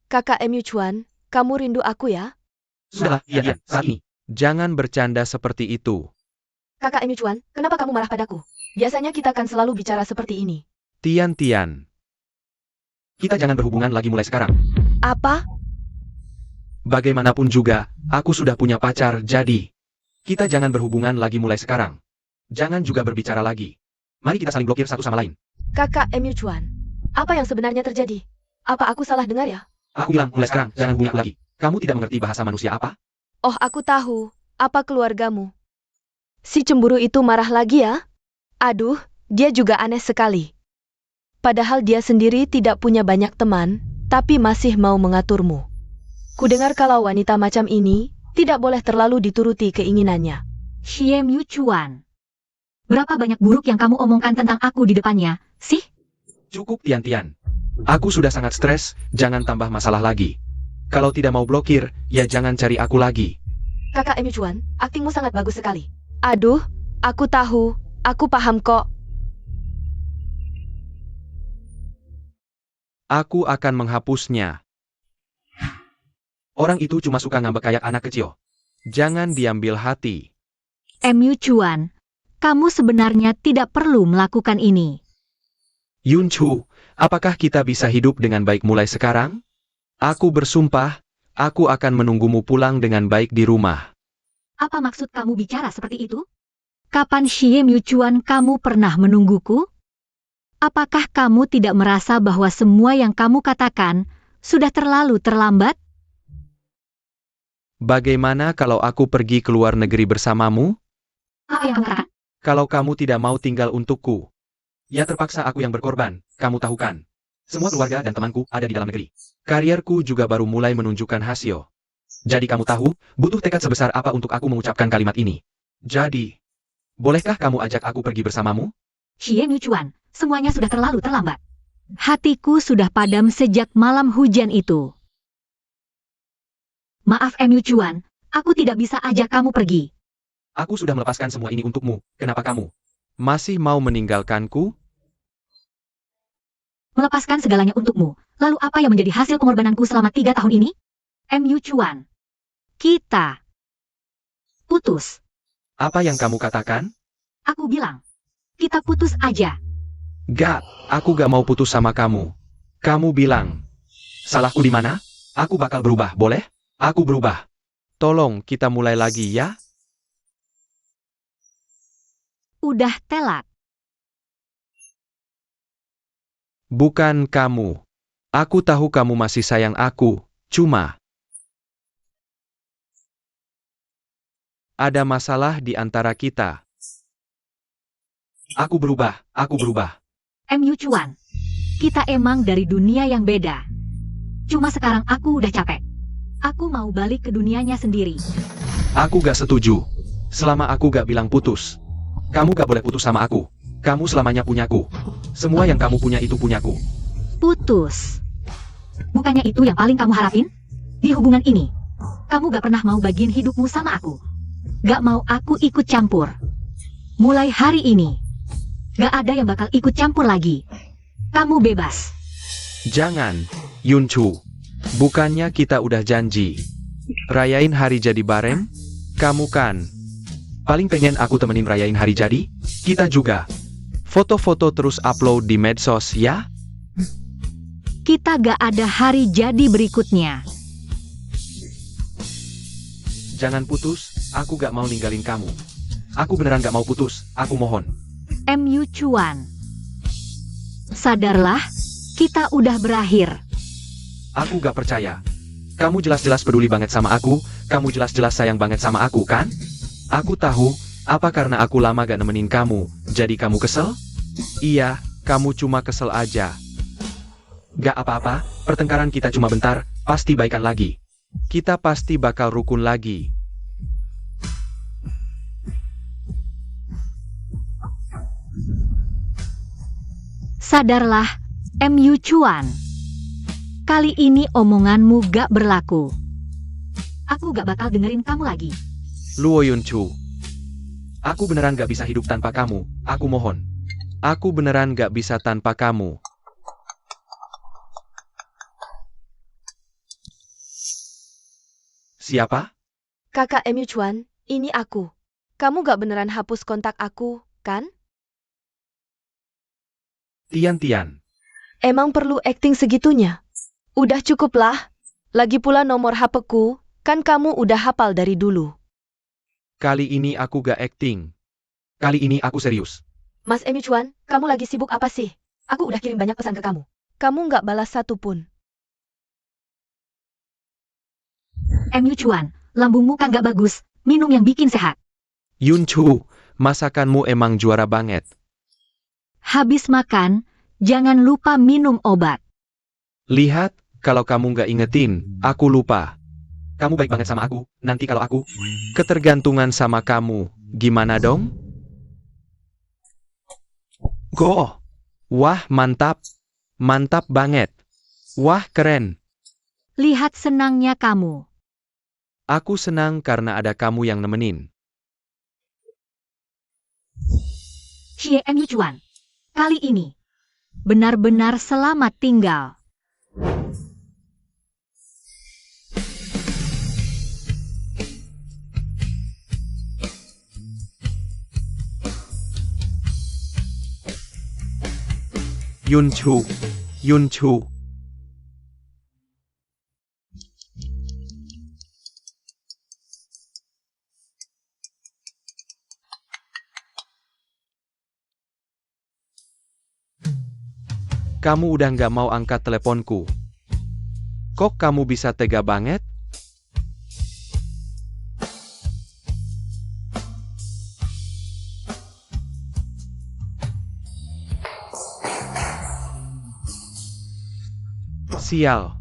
Kakak MU Chuan, kamu rindu aku ya? Sudahlah, Tian-Tian, saat ini. Jangan bercanda seperti itu. Kakak MU Chuan, kenapa kamu marah padaku? Biasanya kita kan selalu bicara seperti ini. Tian-Tian, Kita jangan berhubungan lagi mulai sekarang. Apa? bagaimanapun juga, aku sudah punya pacar, jadi Kita jangan berhubungan lagi mulai sekarang. Jangan juga berbicara lagi. Mari kita saling blokir satu sama lain. Kakak MU Chuan, apa yang sebenarnya terjadi? Apa aku salah dengar ya? Aku bilang mulai sekarang, jangan hubungi aku lagi. Kamu tidak mengerti bahasa manusia apa? Oh, aku tahu. Apa keluargamu? Si cemburu itu marah lagi ya? Aduh, dia juga aneh sekali. Padahal dia sendiri tidak punya banyak teman, tapi masih mau mengaturmu. Kudengar kalau wanita macam ini tidak boleh terlalu dituruti keinginannya. Xie Miu Chuan. Berapa banyak buruk yang kamu omongkan tentang aku di depannya, sih? Cukup, Tian-Tian. Aku sudah sangat stres, jangan tambah masalah lagi. Kalau tidak mau blokir, ya jangan cari aku lagi. Kakak MU Chuan, aktingmu sangat bagus sekali. Aduh, aku tahu, aku paham kok. aku akan menghapusnya. Orang itu cuma suka ngambek kayak anak kecil. Jangan diambil hati. MU Chuan, kamu sebenarnya tidak perlu melakukan ini. Yunchu, apakah kita bisa hidup dengan baik mulai sekarang? Aku bersumpah, aku akan menunggumu pulang dengan baik di rumah. Apa maksud kamu bicara seperti itu? Kapan Xie Miu Chuan kamu pernah menungguku? Apakah kamu tidak merasa bahwa semua yang kamu katakan sudah terlalu terlambat? Bagaimana kalau aku pergi ke luar negeri bersamamu? Apa yang kamu katakan? Kalau kamu tidak mau tinggal untukku, Ya terpaksa aku yang berkorban, kamu tahu kan? Semua keluarga dan temanku ada di dalam negeri. karierku juga baru mulai menunjukkan hasil. Jadi kamu tahu, butuh tekad sebesar apa untuk aku mengucapkan kalimat ini. Jadi, bolehkah kamu ajak aku pergi bersamamu? Xie Miu Chuan, semuanya sudah terlalu terlambat. Hatiku sudah padam sejak malam hujan itu. Maaf MU Chuan, aku tidak bisa ajak kamu pergi. Aku sudah melepaskan semua ini untukmu, kenapa kamu? Masih mau meninggalkanku? Melepaskan segalanya untukmu. Lalu apa yang menjadi hasil pengorbananku selama 3 tahun ini? MU Chuan. Kita putus. Apa yang kamu katakan? Aku bilang, kita putus aja. Gak, aku gak mau putus sama kamu. Kamu bilang, Salahku di mana? Aku bakal berubah, boleh? Aku berubah. Tolong kita mulai lagi ya. Udah telat. Bukan kamu. Aku tahu kamu masih sayang aku, cuma ada masalah di antara kita. Aku berubah, aku berubah. MU Chuan, kita emang dari dunia yang beda. Cuma sekarang aku udah capek. Aku mau balik ke dunianya sendiri. Aku gak setuju. Selama aku gak bilang putus. Kamu gak boleh putus sama aku. Kamu selamanya punyaku. Semua yang kamu punya itu punyaku. Putus. Bukannya itu yang paling kamu harapin? Di hubungan ini, kamu gak pernah mau bagiin hidupmu sama aku. Gak mau aku ikut campur. Mulai hari ini, gak ada yang bakal ikut campur lagi. Kamu bebas. Jangan, Yunchu. Bukannya kita udah janji. Rayain hari jadi bareng? Kamu kan Paling pengen aku temenin rayain hari jadi? Kita juga. foto-foto terus upload di medsos ya? Kita gak ada hari jadi berikutnya. Jangan putus, aku gak mau ninggalin kamu. Aku beneran gak mau putus, aku mohon. MU Chuan. Sadarlah, kita udah berakhir. Aku gak percaya. Kamu jelas-jelas peduli banget sama aku, kamu jelas-jelas sayang banget sama aku, kan? Aku tahu, apa karena aku lama gak nemenin kamu, jadi kamu kesel? Iya, kamu cuma kesel aja. Gak apa-apa, pertengkaran kita cuma bentar, pasti baikan lagi. Kita pasti bakal rukun lagi. Sadarlah, MU Chuan. Kali ini omonganmu gak berlaku. Aku gak bakal dengerin kamu lagi. Luo Yunchu, Aku beneran gak bisa hidup tanpa kamu, aku mohon. aku beneran gak bisa tanpa kamu. Siapa? Kakak MU Chuan, ini aku. Kamu gak beneran hapus kontak aku, kan? Tian. Emang perlu acting segitunya? Udah cukup lah. Lagi pula nomor HP-ku, kan kamu udah hafal dari dulu. Kali ini aku gak acting. Kali ini aku serius. Mas MU Chuan, kamu lagi sibuk apa sih? Aku udah kirim banyak pesan ke kamu. Kamu gak balas satu pun. MU Chuan, lambungmu kan gak bagus. Minum yang bikin sehat. Yunchu, masakanmu emang juara banget. Habis makan, jangan lupa minum obat. Lihat, kalau kamu gak ingetin, aku lupa. Kamu baik banget sama aku, nanti kalau aku... Ketergantungan sama kamu, gimana dong? Go! Wah, mantap. Mantap banget. Wah, keren. Lihat senangnya kamu. Aku senang karena ada kamu yang nemenin. Xie MU Chuan. Kali ini, benar-benar selamat tinggal. Yunchu. Kamu udah nggak mau angkat teleponku. Kok kamu bisa tega banget? Sial.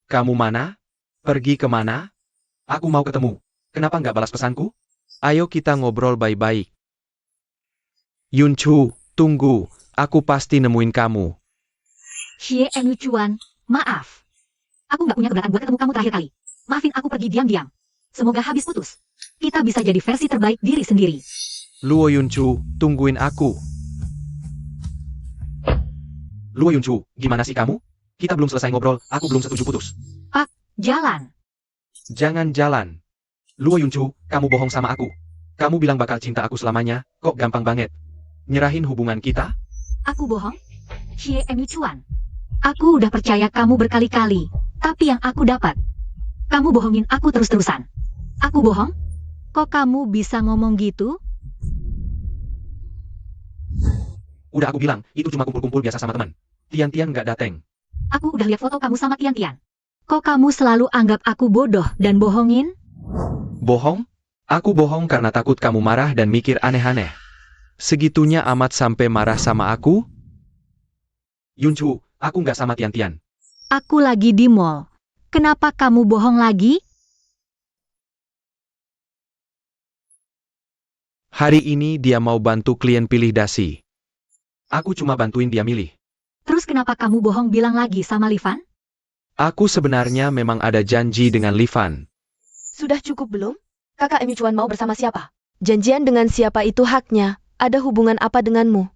Kamu mana? Pergi kemana? Aku mau ketemu. Kenapa nggak balas pesanku? Ayo kita ngobrol baik-baik. Yunchu, tunggu. Aku pasti nemuin kamu. Xie MU Chuan, maaf. Aku nggak punya keberatan buat ketemu kamu terakhir kali. Maafin aku pergi diam-diam. Semoga habis putus. Kita bisa jadi versi terbaik diri sendiri. Luo Yunchu, tungguin aku. Luo Yunchu, gimana sih kamu? Kita belum selesai ngobrol, aku belum setuju putus. Jalan. Jangan jalan. Luo Yunchu, kamu bohong sama aku. Kamu bilang bakal cinta aku selamanya, kok gampang banget. Nyerahin hubungan kita? Aku bohong? Xie Emu Chuan. Aku udah percaya kamu berkali-kali. Tapi yang aku dapat, kamu bohongin aku terus-terusan. Aku bohong? Kok kamu bisa ngomong gitu? Udah aku bilang, itu cuma kumpul-kumpul biasa sama teman. Tian-Tian nggak dateng. Aku udah lihat foto kamu sama Tian-Tian. Kok kamu selalu anggap aku bodoh dan bohongin? Bohong? Aku bohong karena takut kamu marah dan mikir aneh-aneh. Segitunya amat sampai marah sama aku? Yunchu, aku nggak sama Tian-Tian. Aku lagi di mall. Kenapa kamu bohong lagi? Hari ini dia mau bantu klien pilih dasi. Aku cuma bantuin dia milih. Terus kenapa kamu bohong bilang lagi sama Livan? Aku sebenarnya memang ada janji dengan Livan. Sudah cukup belum? Kakak Emu Chuan mau bersama siapa? Janjian dengan siapa itu haknya. Ada hubungan apa denganmu?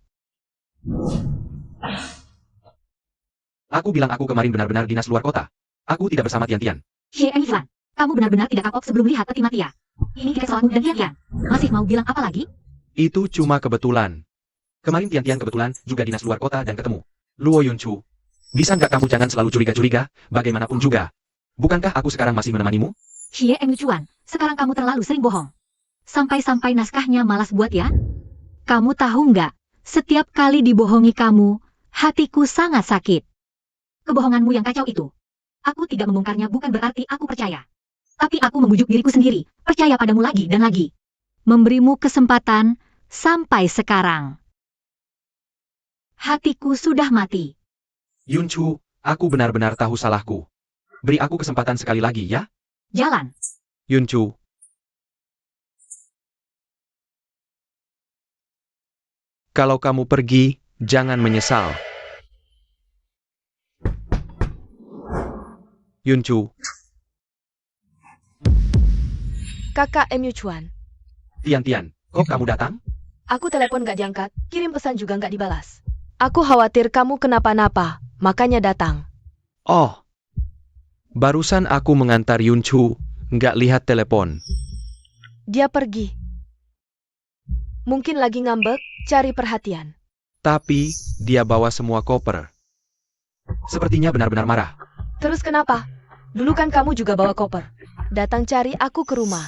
Aku bilang aku kemarin benar-benar dinas luar kota. Aku tidak bersama Tian-Tian. Xie Livan, kamu benar-benar tidak kapok sebelum lihat peti mati ya? Ini tiket soalmu dan Tian-Tian. Masih mau bilang apa lagi? Itu cuma kebetulan. Kemarin Tian-Tian kebetulan juga dinas luar kota dan ketemu. Luo Yunchu, bisa nggak kamu jangan selalu curiga-curiga, bagaimanapun juga. Bukankah aku sekarang masih menemanimu? Xie Emu Chuan, sekarang kamu terlalu sering bohong. Sampai-sampai naskahnya malas buat ya? Kamu tahu nggak, setiap kali dibohongi kamu, hatiku sangat sakit. Kebohonganmu yang kacau itu. Aku tidak membongkarnya bukan berarti aku percaya. Tapi aku membujuk diriku sendiri, percaya padamu lagi dan lagi. Memberimu kesempatan, sampai sekarang. Hatiku sudah mati. Yunchu, aku benar-benar tahu salahku. Beri aku kesempatan sekali lagi ya? Jalan. Yunchu. Kalau kamu pergi, jangan menyesal. Yunchu. Kakak Emu Chuan. Tian-Tian, kok kamu datang? Aku telepon gak diangkat, kirim pesan juga gak dibalas. Aku khawatir kamu kenapa-napa, makanya datang. Oh. Barusan aku mengantar Yunchu, nggak lihat telepon. Dia pergi. Mungkin lagi ngambek, cari perhatian. Tapi, dia bawa semua koper. Sepertinya benar-benar marah. Terus kenapa? Dulu kan kamu juga bawa koper. Datang cari aku ke rumah.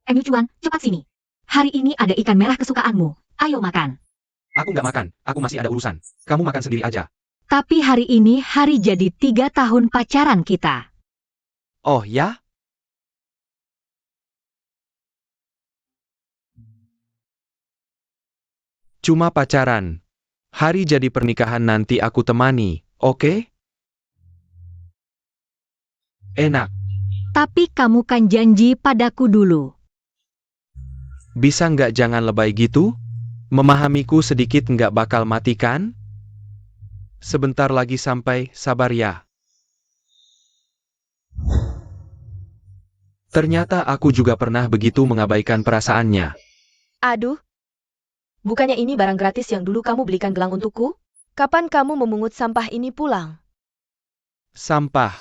Emu Chuan, cepat sini. Hari ini ada ikan merah kesukaanmu. Ayo makan. Aku nggak makan, aku masih ada urusan. Kamu makan sendiri aja. Tapi hari ini hari jadi 3 tahun pacaran kita. Oh ya? Cuma pacaran. Hari jadi pernikahan nanti aku temani, oke? Enak. Tapi kamu kan janji padaku dulu. Bisa nggak jangan lebay gitu? Memahamiku sedikit nggak bakal mati kan? Sebentar lagi sampai, sabar ya. Ternyata aku juga pernah begitu mengabaikan perasaannya. Aduh. Bukannya ini barang gratis yang dulu kamu belikan gelang untukku? Kapan kamu memungut sampah ini pulang? Sampah.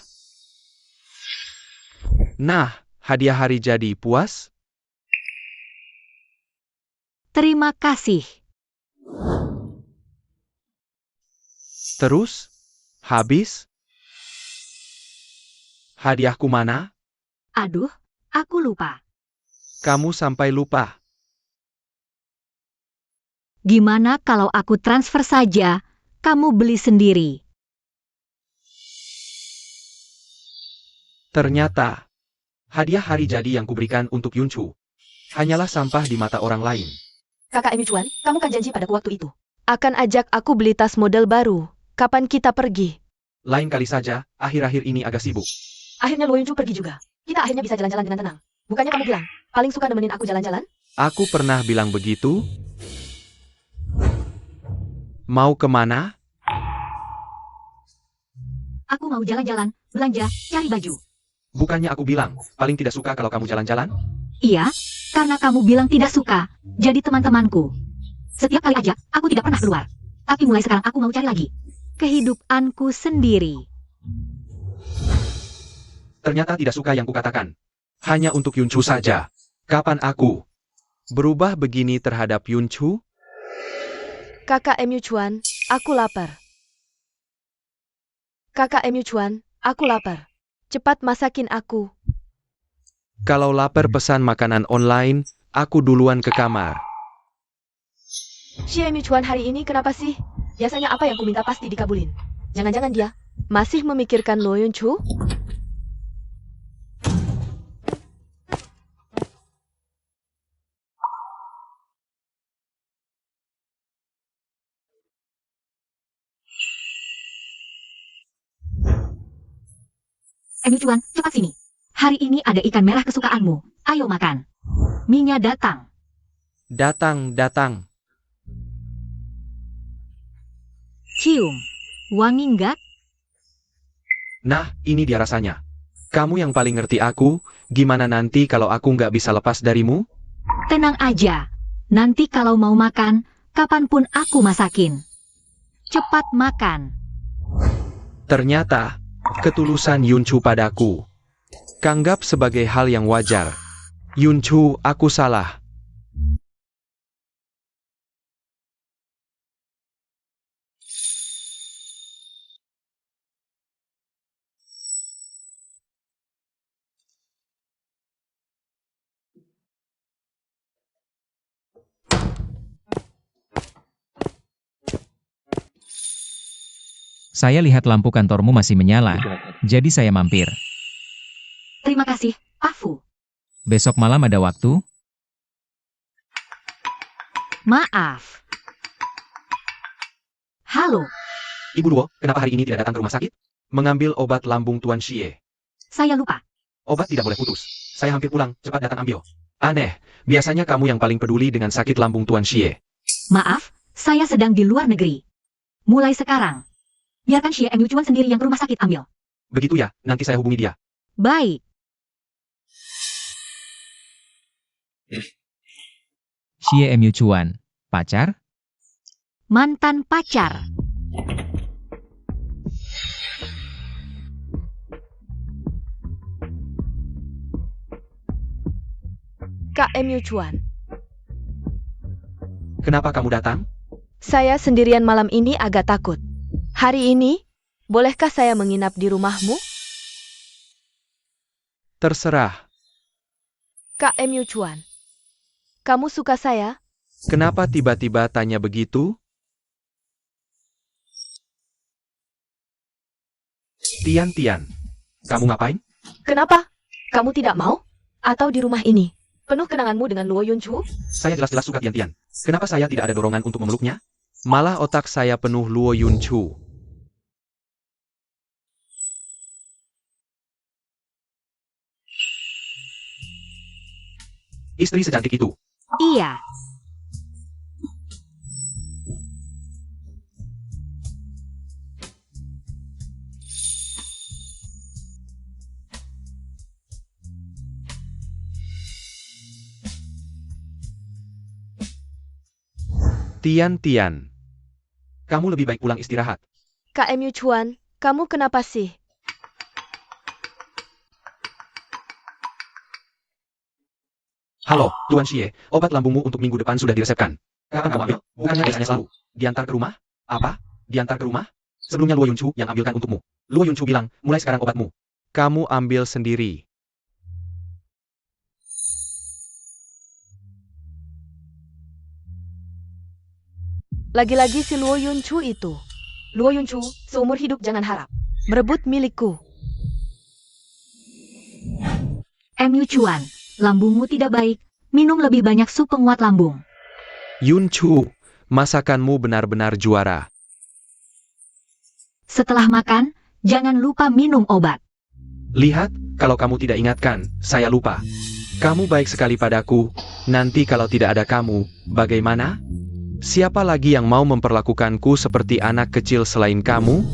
Nah, hadiah hari jadi puas? Terima kasih. Terus? Habis? Hadiahku mana? Aduh, aku lupa. Kamu sampai lupa. Gimana kalau aku transfer saja, kamu beli sendiri? Ternyata, hadiah hari jadi yang kuberikan untuk Yunchu hanyalah sampah di mata orang lain. Kakak Emu Chuan, kamu kan janji padaku waktu itu. Akan ajak aku beli tas model baru. Kapan kita pergi? Lain kali saja, akhir-akhir ini agak sibuk. Akhirnya Luo Yunchu pergi juga. Kita akhirnya bisa jalan-jalan dengan tenang. Bukannya kamu bilang, paling suka nemenin aku jalan-jalan? Aku pernah bilang begitu. Mau kemana? Aku mau jalan-jalan, belanja, cari baju. Bukannya aku bilang, paling tidak suka kalau kamu jalan-jalan? Iya, karena kamu bilang tidak suka, jadi teman-temanku. Setiap kali ajak, aku tidak pernah keluar. Tapi mulai sekarang aku mau cari lagi kehidupanku sendiri. Ternyata tidak suka yang kukatakan. Hanya untuk Yunchu saja. Kapan aku berubah begini terhadap Yunchu? Kakak MU Chuan, aku lapar. Kakak MU Chuan, aku lapar. Cepat masakin aku. Kalau lapar pesan makanan online, aku duluan ke kamar. Si MU Chuan hari ini kenapa sih? Biasanya apa yang kuminta pasti dikabulin. Jangan-jangan dia masih memikirkan Luo Yunchu? MU Chuan, cepat sini. Hari ini ada ikan merah kesukaanmu. Ayo makan. Mie-nya datang. Datang. Cium. Wangi nggak? Nah, ini dia rasanya. Kamu yang paling ngerti aku, gimana nanti kalau aku nggak bisa lepas darimu? Tenang aja. Nanti kalau mau makan, kapanpun aku masakin. Cepat makan. Ternyata, ketulusan Yunchu padaku kanggap sebagai hal yang wajar. Yunchu, aku salah. Saya lihat lampu kantormu masih menyala, jadi saya mampir. Terima kasih, Pak Fu. Besok malam ada waktu? Maaf. Halo, Ibu Luo, kenapa hari ini tidak datang ke rumah sakit? Mengambil obat lambung Tuan Xie. saya lupa. Obat tidak boleh putus. Saya hampir pulang, cepat datang ambil. Aneh, biasanya kamu yang paling peduli dengan sakit lambung Tuan Xie. Maaf, saya sedang di luar negeri. Mulai sekarang, biarkan Xie MU Chuan sendiri yang ke rumah sakit ambil. Begitu ya, nanti saya hubungi dia. Baik. Xie MU Chuan, pacar? Mantan pacar. Kak MU Chuan, Kenapa kamu datang? saya sendirian malam ini agak takut. Hari ini, bolehkah saya menginap di rumahmu? Terserah. Kak MU Chuan, kamu suka saya? Kenapa tiba-tiba tanya begitu? Tian, kamu ngapain? Kenapa? Kamu tidak mau? Atau di rumah ini? Penuh kenanganmu dengan Luo Yunchu? Saya jelas-jelas suka Tian. Kenapa saya tidak ada dorongan untuk memeluknya? Malah otak saya penuh Luo Yunchu. Istri secantik itu. Iya. Tian. Kamu lebih baik pulang istirahat. Kak MU Chuan, kamu kenapa sih? Halo, Tuan Xie, obat lambungmu untuk minggu depan sudah diresepkan. Kapan kamu ambil? Bukannya biasanya selalu. Diantar ke rumah? Apa? Diantar ke rumah? Sebelumnya Luo Yunchu yang ambilkan untukmu. Luo Yunchu bilang, mulai sekarang obatmu. Kamu ambil sendiri. Lagi-lagi si Luo Yunchu itu. Luo Yunchu, seumur hidup jangan harap merebut milikku. MU Chuan, lambungmu tidak baik. Minum lebih banyak sup penguat lambung. Yunchu, masakanmu benar-benar juara. Setelah makan, jangan lupa minum obat. Lihat, kalau kamu tidak ingatkan, saya lupa. Kamu baik sekali padaku, nanti kalau tidak ada kamu, bagaimana? Siapa lagi yang mau memperlakukanku seperti anak kecil selain kamu?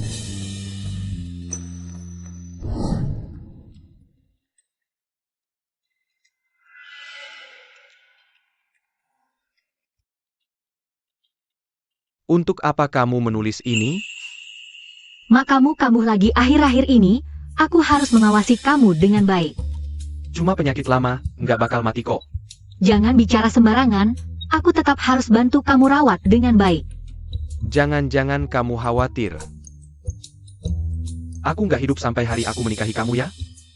Untuk apa kamu menulis ini? Makamu kambuh lagi akhir-akhir ini, aku harus mengawasi kamu dengan baik. Cuma penyakit lama, nggak bakal mati kok. Jangan bicara sembarangan, aku tetap harus bantu kamu rawat dengan baik. Jangan-jangan kamu khawatir. Aku nggak hidup sampai hari aku menikahi kamu ya?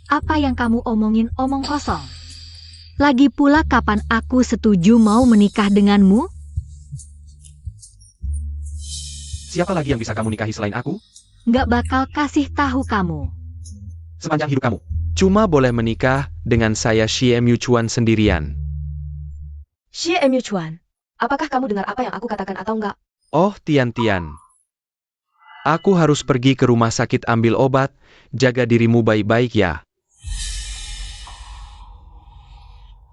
Apa yang kamu omongin omong kosong. Lagi pula kapan aku setuju mau menikah denganmu? Siapa lagi yang bisa kamu nikahi selain aku? Nggak bakal kasih tahu kamu. Sepanjang hidup kamu. Cuma boleh menikah dengan saya Xie Chuan sendirian. Xie Chuan, apakah kamu dengar apa yang aku katakan atau enggak? Oh, Tian. Aku harus pergi ke rumah sakit ambil obat, jaga dirimu baik-baik ya.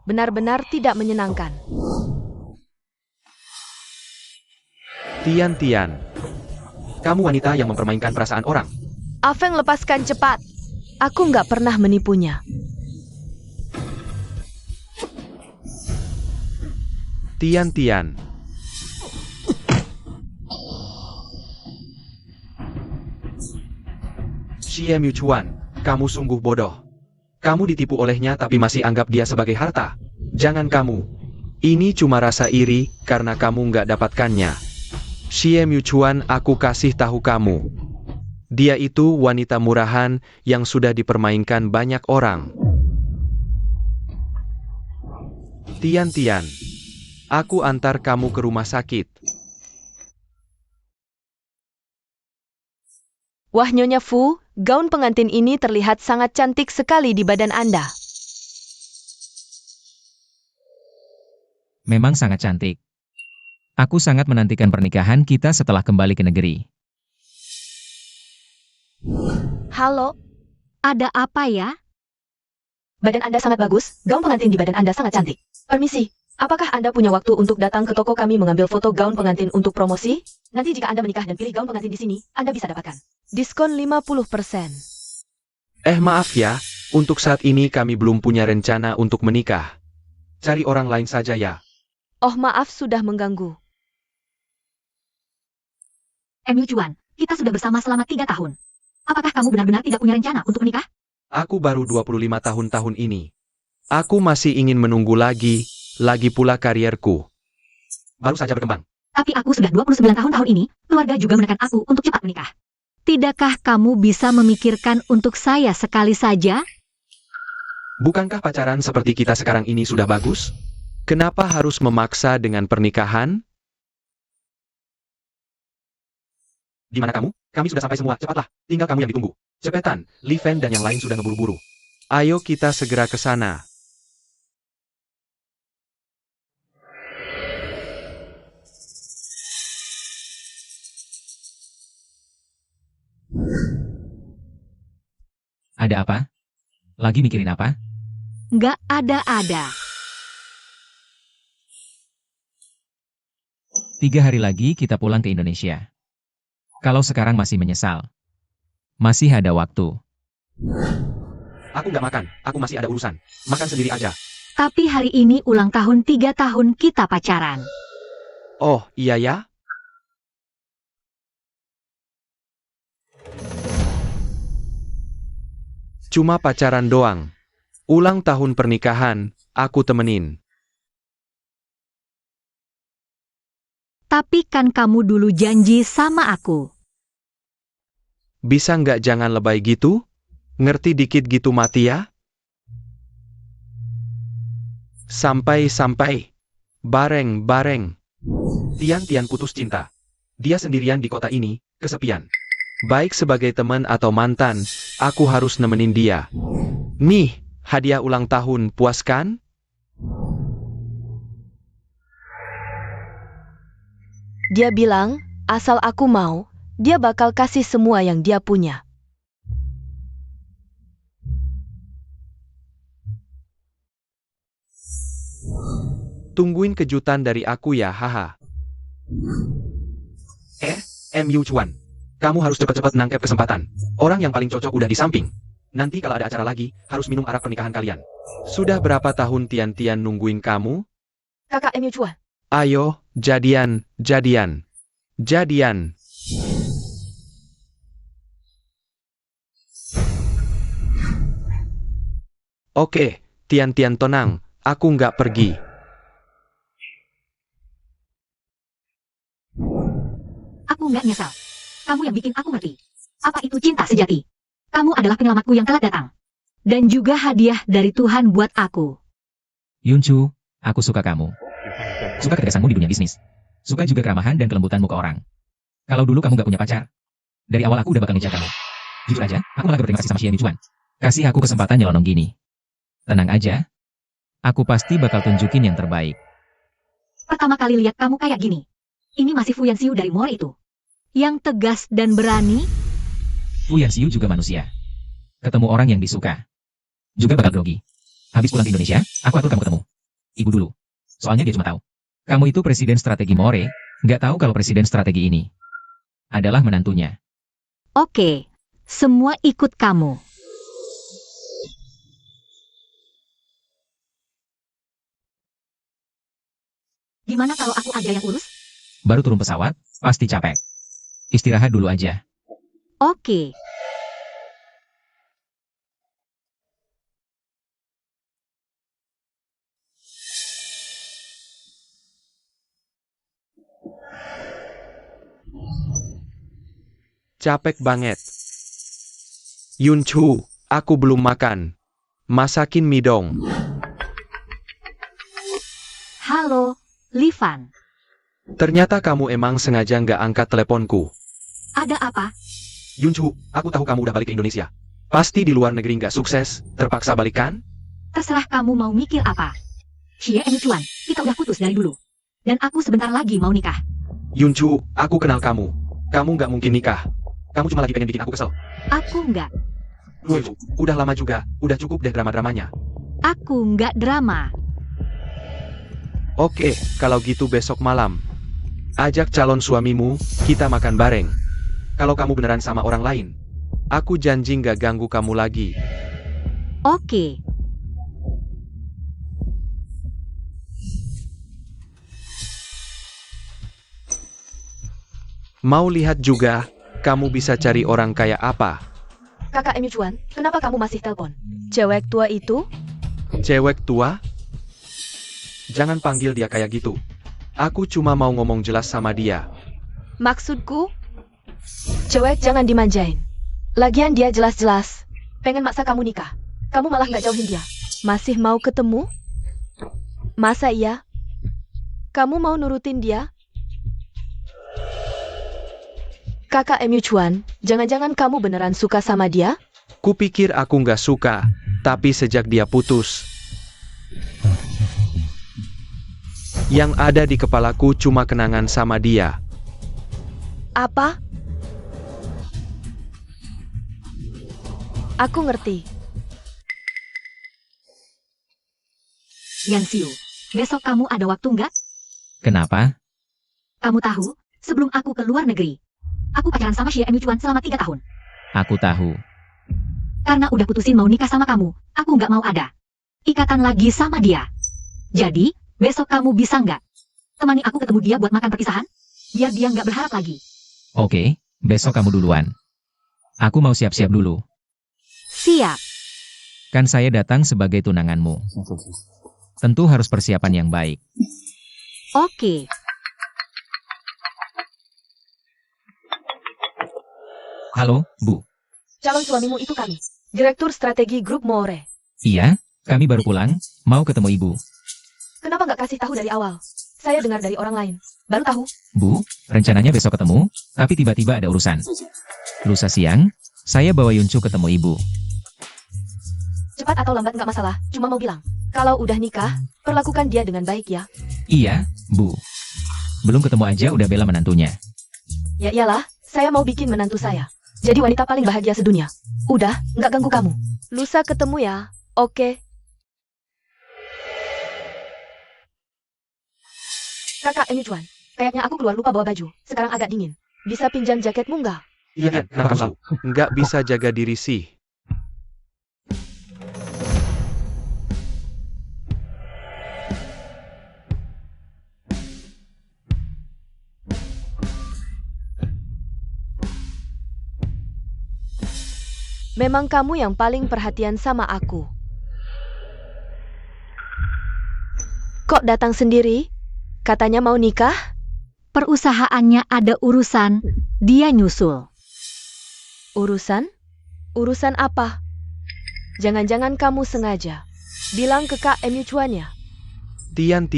Benar-benar tidak menyenangkan. Tian. Kamu wanita yang mempermainkan perasaan orang. Afeng, lepaskan cepat. Aku nggak pernah menipunya. Tian. Xie Chuan, kamu sungguh bodoh. Kamu ditipu olehnya tapi masih anggap dia sebagai harta. Jangan kamu. Ini cuma rasa iri karena kamu nggak dapatkannya. Xie Chuan, aku kasih tahu kamu. Dia itu wanita murahan yang sudah dipermainkan banyak orang. Tian. Aku antar kamu ke rumah sakit. Wah, Nyonya Fu, gaun pengantin ini terlihat sangat cantik sekali di badan Anda. Memang sangat cantik. Aku sangat menantikan pernikahan kita setelah kembali ke negeri. Halo, Ada apa ya? badan Anda sangat bagus, gaun pengantin di badan Anda sangat cantik. Permisi, apakah Anda punya waktu untuk datang ke toko kami mengambil foto gaun pengantin untuk promosi? Nanti jika Anda menikah dan pilih gaun pengantin di sini, Anda bisa dapatkan diskon 50%. Maaf ya, untuk saat ini kami belum punya rencana untuk menikah. Cari orang lain saja ya. Oh, maaf sudah mengganggu. Chuan, kita sudah bersama selama 3 tahun. Apakah kamu benar-benar tidak punya rencana untuk menikah? Aku baru 25 tahun ini. Aku masih ingin menunggu lagi pula karierku. Baru saja berkembang. Tapi aku sudah 29 tahun ini, keluarga juga menekan aku untuk cepat menikah. Tidakkah kamu bisa memikirkan untuk saya sekali saja? Bukankah pacaran seperti kita sekarang ini sudah bagus? Kenapa harus memaksa dengan pernikahan? Di mana kamu? Kami sudah sampai semua, cepatlah. Tinggal kamu yang ditunggu. Cepetan, Li Fen dan yang lain sudah ngeburu-buru. Ayo kita segera ke sana. Ada apa? Lagi mikirin apa? Nggak ada-ada. 3 hari lagi kita pulang ke Indonesia. Kalau sekarang masih menyesal, masih ada waktu. Aku nggak makan, aku masih ada urusan. Makan sendiri aja. Tapi hari ini ulang tahun 3 tahun kita pacaran. Oh, iya ya? Cuma pacaran doang. Ulang tahun pernikahan, aku temenin. Tapi kan kamu dulu janji sama aku. Bisa nggak jangan lebay gitu? Ngerti dikit gitu mati ya? Sampai. Bareng. Tian putus cinta. Dia sendirian di kota ini, kesepian. Baik sebagai teman atau mantan, aku harus nemenin dia. Nih, hadiah ulang tahun, puas kan? Dia bilang, asal aku mau, dia bakal kasih semua yang dia punya. Tungguin kejutan dari aku ya, haha. Chuan. Kamu harus cepat-cepat nangkep kesempatan. Orang yang paling cocok udah di samping. Nanti kalau ada acara lagi, harus minum arak pernikahan kalian. Sudah berapa tahun Tian nungguin kamu? Kakak Chuan. Ayo, jadian. Oke, Tian-Tian tenang, aku nggak pergi. Aku nggak nyesal. Kamu yang bikin aku ngerti. Apa itu cinta sejati? Kamu adalah penyelamatku yang telah datang. Dan juga hadiah dari Tuhan buat aku. Yunchu, aku suka kamu. Suka ketegasanmu di dunia bisnis. Suka juga keramahan dan kelembutanmu ke orang. Kalau dulu kamu gak punya pacar, dari awal aku udah bakal ngejar kamu. Jujur aja, aku malah berterima kasih sama Xie Michuan. Kasih aku kesempatan nyelonong gini. Tenang aja. Aku pasti bakal tunjukin yang terbaik. Pertama kali lihat kamu kayak gini. Ini masih Fu Yanxiu dari More itu. Yang tegas dan berani. Fu Yanxiu juga manusia. Ketemu orang yang disuka. Juga bakal grogi. Habis pulang ke Indonesia, aku atur kamu ketemu ibu dulu. Soalnya dia cuma tahu kamu itu presiden strategi More, nggak tahu kalau presiden strategi ini adalah menantunya. Oke, semua ikut kamu. Gimana kalau aku aja yang urus? Baru turun pesawat, pasti capek. Istirahat dulu aja. Oke. Capek banget. Yunchu, aku belum makan. Masakin mie dong. Halo, Li Fan. Ternyata kamu emang sengaja nggak angkat teleponku. Ada apa? Yunchu, aku tahu kamu udah balik ke Indonesia. Pasti di luar negeri nggak sukses, terpaksa balik kan? Terserah kamu mau mikir apa. Xie Michuan, kita udah putus dari dulu. Dan aku sebentar lagi mau nikah. Yunchu, aku kenal kamu. Kamu nggak mungkin nikah. Kamu cuma lagi pengen bikin aku kesel. Aku nggak. Yunchu, udah lama juga. Udah cukup deh drama-dramanya. Aku nggak drama. Oke, kalau gitu besok malam. Ajak calon suamimu, kita makan bareng. Kalau kamu beneran sama orang lain, Aku janji nggak ganggu kamu lagi. Oke. Mau lihat juga, kamu bisa cari orang kayak apa? Kakak Michuan, kenapa kamu masih telepon? Cewek tua itu? Cewek tua? Jangan panggil dia kayak gitu. Aku cuma mau ngomong jelas sama dia. Maksudku? Cewek jangan dimanjain. Lagian dia jelas-jelas pengen maksa kamu nikah. Kamu malah nggak jauhin dia. Masih mau ketemu? Masa iya? Kamu mau nurutin dia? Kakak Michuan, jangan-jangan kamu beneran suka sama dia? Kupikir aku nggak suka, tapi sejak dia putus, yang ada di kepalaku cuma kenangan sama dia. Apa? Aku ngerti. Yanxiu, besok kamu ada waktu nggak? Kenapa? Kamu tahu, sebelum aku ke luar negeri, aku pacaran sama Xie Michuan selama 3 tahun. Aku tahu. Karena udah putusin mau nikah sama kamu, aku nggak mau ada ikatan lagi sama dia. Jadi, besok kamu bisa nggak temani aku ketemu dia buat makan perpisahan? Biar dia nggak berharap lagi. Oke, besok kamu duluan. Aku mau siap-siap dulu. Siap. Kan saya datang sebagai tunanganmu. Tentu harus persiapan yang baik. Oke. Halo, Bu. Calon suamimu itu kami, Direktur Strategi Grup More. Iya, kami baru pulang, mau ketemu Ibu. Kenapa nggak kasih tahu dari awal? Saya dengar dari orang lain. Baru tahu. Bu, rencananya besok ketemu, tapi tiba-tiba ada urusan. Lusa siang, saya bawa Yunchu ketemu Ibu. Cepat atau lambat nggak masalah, cuma mau bilang. Kalau udah nikah, perlakukan dia dengan baik ya. Iya, Bu. Belum ketemu aja udah bela menantunya. Ya iyalah, saya mau bikin menantu saya jadi wanita paling bahagia sedunia. Udah, nggak ganggu kamu. Lusa ketemu ya, oke? Kakak Michuan, kayaknya aku keluar lupa bawa baju. Sekarang agak dingin. Bisa pinjam jaketmu nggak? Iya kan? Kenapa kamu tahu? Nggak bisa jaga diri sih. Memang kamu yang paling perhatian sama aku. Kok datang sendiri? Katanya mau nikah? Perusahaannya ada urusan, dia nyusul. Urusan? Urusan apa? Jangan-jangan kamu sengaja bilang ke Kak Yuchuan ya? Tian.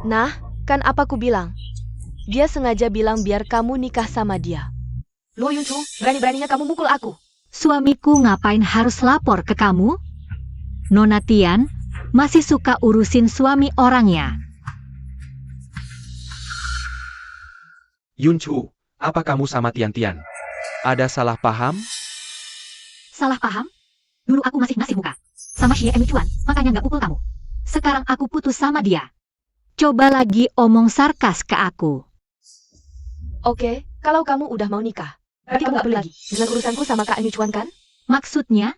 Nah, kan apa ku bilang? Dia sengaja bilang biar kamu nikah sama dia. Luo Yunchu, berani-beraninya kamu mukul aku. Suamiku ngapain harus lapor ke kamu? Nona Tian masih suka urusin suami orangnya. Yunchu, apa kamu sama Tian? Ada salah paham? Salah paham? Dulu aku masih ngasih muka sama Xie Yuchuan, makanya nggak pukul kamu. Sekarang aku putus sama dia. Coba lagi omong sarkas ke aku. Oke, kalau kamu udah mau nikah, berarti kamu gak perlu lagi dengan urusanku sama Kak Yuchuan kan? Maksudnya?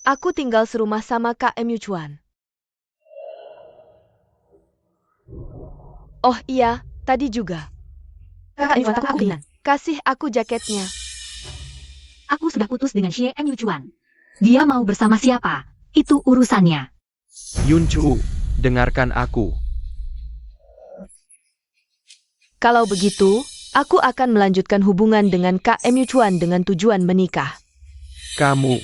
Aku tinggal serumah sama Kak Yuchuan. Oh iya, tadi juga. Kak Yuchuan takut aku keinginan. Kasih aku jaketnya. Aku sudah putus dengan Xie Yuchuan. Dia mau bersama siapa? Itu urusannya. Yunchu, dengarkan aku. Kalau begitu, aku akan melanjutkan hubungan dengan Kak Yuchuan dengan tujuan menikah. Kamu.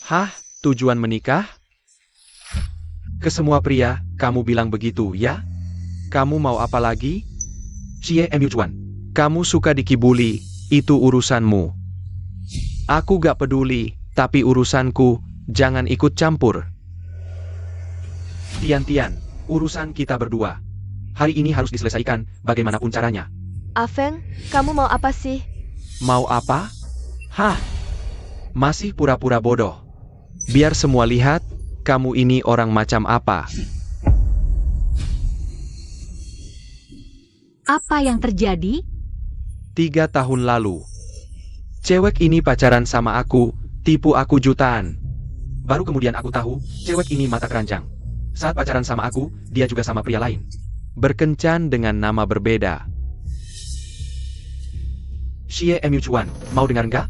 Hah? Tujuan menikah? Ke semua pria, kamu bilang begitu, ya? Kamu mau apa lagi? Xie Yuchuan, kamu suka dikibuli, itu urusanmu. Aku gak peduli, tapi urusanku, jangan ikut campur. Tian, urusan kita berdua. Hari ini harus diselesaikan, bagaimanapun caranya. Afeng, kamu mau apa sih? Mau apa? Hah? Masih pura-pura bodoh. Biar semua lihat, kamu ini orang macam apa. Apa yang terjadi? 3 tahun lalu. Cewek ini pacaran sama aku, tipu aku jutaan. Baru kemudian aku tahu, cewek ini mata keranjang. Saat pacaran sama aku, dia juga sama pria lain. Berkencan dengan nama berbeda. Xie Yuchuan, mau dengar nggak?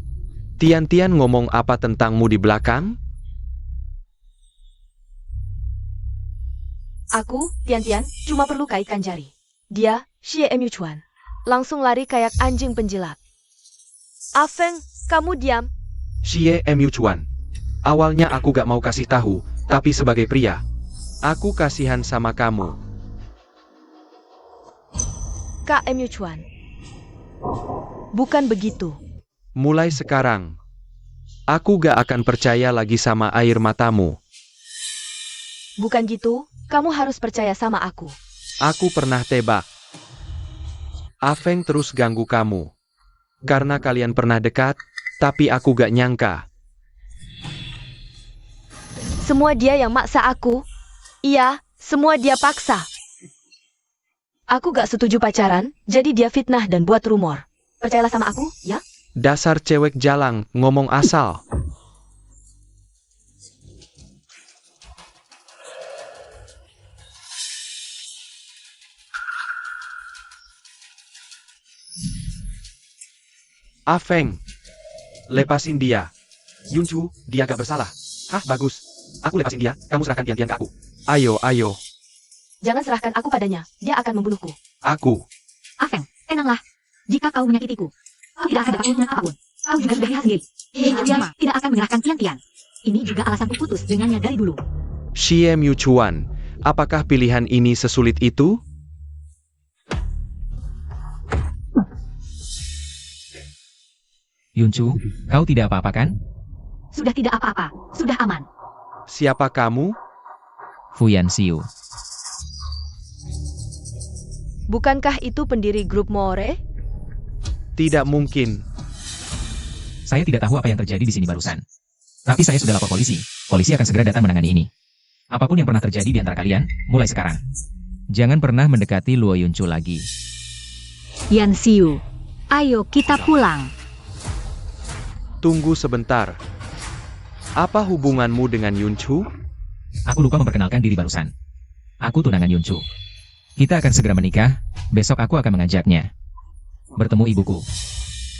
Tian ngomong apa tentangmu di belakang? Aku, Tian, cuma perlu kaitkan jari. Dia, Xie Yuchuan. Langsung lari kayak anjing penjilat. Afeng, kamu diam. Xie Yuchuan. Awalnya aku gak mau kasih tahu, tapi sebagai pria, aku kasihan sama kamu. Kak Yuchuan. Bukan begitu. Mulai sekarang, aku gak akan percaya lagi sama air matamu. Bukan gitu, kamu harus percaya sama aku. Aku pernah tebak. Afeng terus ganggu kamu. Karena kalian pernah dekat, tapi aku gak nyangka. Semua dia yang maksa aku. Iya, semua dia paksa. Aku gak setuju pacaran, jadi dia fitnah dan buat rumor. Percayalah sama aku, ya? Dasar cewek jalang, ngomong asal. Afeng, lepasin dia. Yunchu, dia gak bersalah. Hah, bagus. Aku lepasin dia, kamu serahkan Tian ke aku. Ayo. Jangan serahkan aku padanya, dia akan membunuhku. Aku. Afeng, tenanglah. Jika kau menyakitiku, kau tidak akan dapat keuntungan apapun. Kau juga sudah lihat sendiri. Dia tidak akan menyerahkan Tian. Ini juga alasanku putus dengannya dari dulu. Xie Yuchuan, apakah pilihan ini sesulit itu? Yunchu, kau tidak apa-apa kan? Sudah tidak apa-apa, sudah aman. Siapa kamu? Fuyan Xiu. Bukankah itu pendiri grup Moore? Tidak mungkin. Saya tidak tahu apa yang terjadi di sini barusan. Tapi saya sudah lapor polisi. Polisi akan segera datang menangani ini. Apapun yang pernah terjadi di antara kalian, mulai sekarang, jangan pernah mendekati Luo Yunchu lagi. Yan Xiu, ayo kita pulang. Tunggu sebentar. Apa hubunganmu dengan Yunchu? Aku lupa memperkenalkan diri barusan. Aku tunangan Yunchu. Kita akan segera menikah, besok aku akan mengajaknya bertemu ibuku.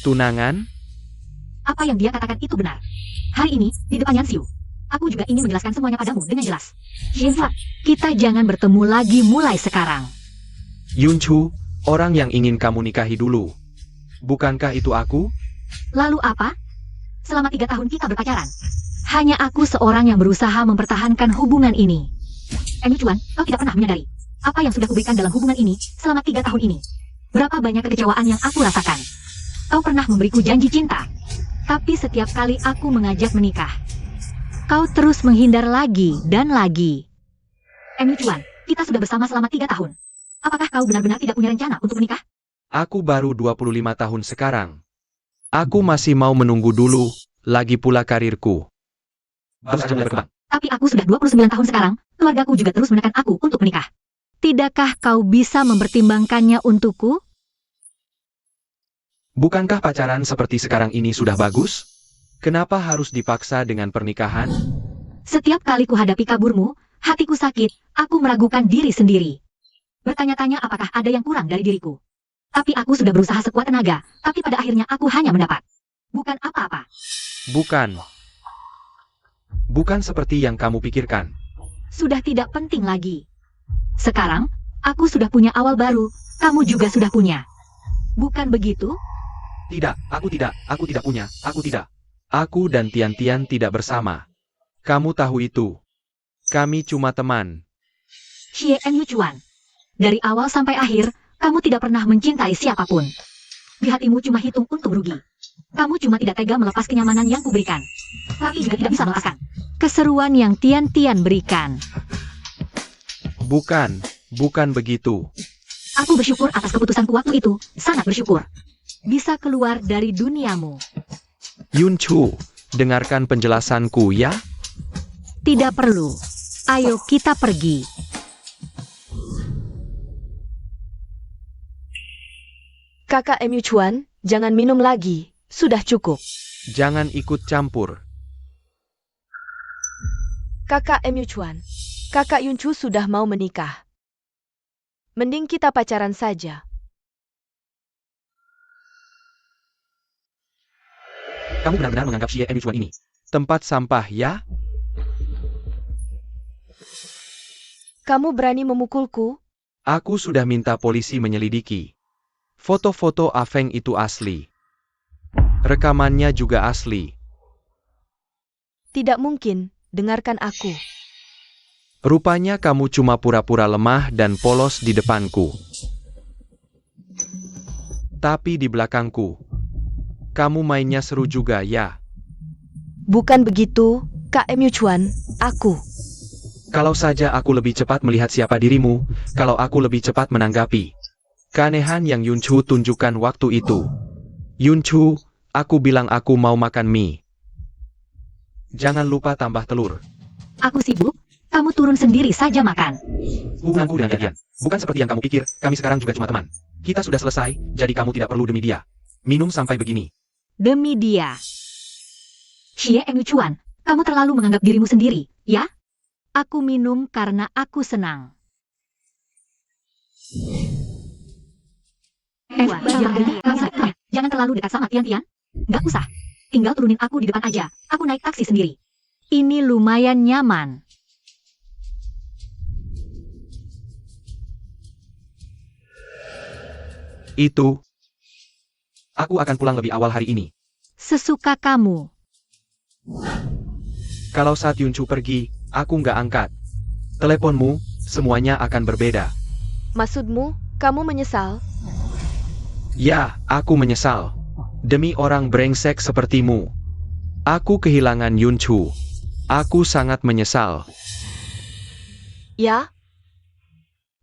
Tunangan? Apa yang dia katakan itu benar. Hari ini, di depan Yan Xiu, Aku juga ingin menjelaskan semuanya padamu dengan jelas. Shinfa, kita jangan bertemu lagi mulai sekarang. Yunchu, orang yang ingin kamu nikahi dulu. Bukankah itu aku? Lalu apa? Selama 3 tahun kita berpacaran. Hanya aku seorang yang berusaha mempertahankan hubungan ini. Yuchuan, kau tidak pernah menyadari apa yang sudah kuberikan dalam hubungan ini selama 3 tahun ini. Berapa banyak kekecewaan yang aku rasakan. Kau pernah memberiku janji cinta. Tapi setiap kali aku mengajak menikah, kau terus menghindar lagi dan lagi. Yuchuan, kita sudah bersama selama 3 tahun. Apakah kau benar-benar tidak punya rencana untuk menikah? Aku baru 25 tahun sekarang. Aku masih mau menunggu dulu, lagi pula karirku Baru saja mulai berkembang. Tapi aku sudah 29 tahun sekarang, keluargaku juga terus menekan aku untuk menikah. Tidakkah kau bisa mempertimbangkannya untukku? Bukankah pacaran seperti sekarang ini sudah bagus? Kenapa harus dipaksa dengan pernikahan? Setiap kali ku hadapi kaburmu, hatiku sakit, aku meragukan diri sendiri. Bertanya-tanya apakah ada yang kurang dari diriku. Tapi aku sudah berusaha sekuat tenaga, tapi pada akhirnya aku hanya mendapat bukan apa-apa. Bukan seperti yang kamu pikirkan. Sudah tidak penting lagi. Sekarang, aku sudah punya awal baru, kamu juga sudah punya. Bukan begitu? Tidak, aku tidak punya, aku tidak. Aku dan Tian-Tian tidak bersama. Kamu tahu itu. Kami cuma teman. Xie Yuchuan. Dari awal sampai akhir, kamu tidak pernah mencintai siapapun. Di hatimu cuma hitung untung rugi. Kamu cuma tidak tega melepas kenyamanan yang kuberikan. Tapi juga tidak bisa melepaskan keseruan yang Tian-Tian berikan. Bukan begitu. Aku bersyukur atas keputusanku waktu itu, sangat bersyukur. Bisa keluar dari duniamu. Yunchu, dengarkan penjelasanku ya. Tidak perlu. Ayo kita pergi. Kakak Yuchuan, jangan minum lagi. Sudah cukup. Jangan ikut campur. Kakak Yuchuan, Kakak Yunchu sudah mau menikah. Mending kita pacaran saja. Kamu benar-benar menganggap Xie Yuchuan ini Tempat sampah ya? Kamu berani memukulku? Aku sudah minta polisi menyelidiki. Foto-foto Afeng itu asli. Rekamannya juga asli. Tidak mungkin, dengarkan aku. Rupanya kamu cuma pura-pura lemah dan polos di depanku. Tapi di belakangku, kamu mainnya seru juga ya. Bukan begitu, Kak Yuchuan, aku. Kalau saja aku lebih cepat melihat siapa dirimu, kalau aku lebih cepat menanggapi keanehan yang Yunchu tunjukkan waktu itu. Yunchu, aku bilang aku mau makan mie. Jangan lupa tambah telur. Aku sibuk, kamu turun sendiri saja makan. hubunganku dengan Tian. Bukan seperti yang kamu pikir, kami sekarang juga cuma teman. Kita sudah selesai, jadi kamu tidak perlu demi dia. Minum sampai begini. Demi dia. Xie Yuchuan, kamu terlalu menganggap dirimu sendiri, ya? Aku minum karena aku senang. Jangan terlalu dekat sama Tian-Tian. Nggak usah. Tinggal turunin aku di depan aja. Aku naik taksi sendiri. Ini lumayan nyaman. Itu, Aku akan pulang lebih awal hari ini. Sesuka kamu. kalau saat Yunchu pergi, aku nggak angkat teleponmu, semuanya akan berbeda. Maksudmu, kamu menyesal? Ya, aku menyesal. Demi orang brengsek sepertimu. Aku kehilangan Yunchu. Aku sangat menyesal. Ya?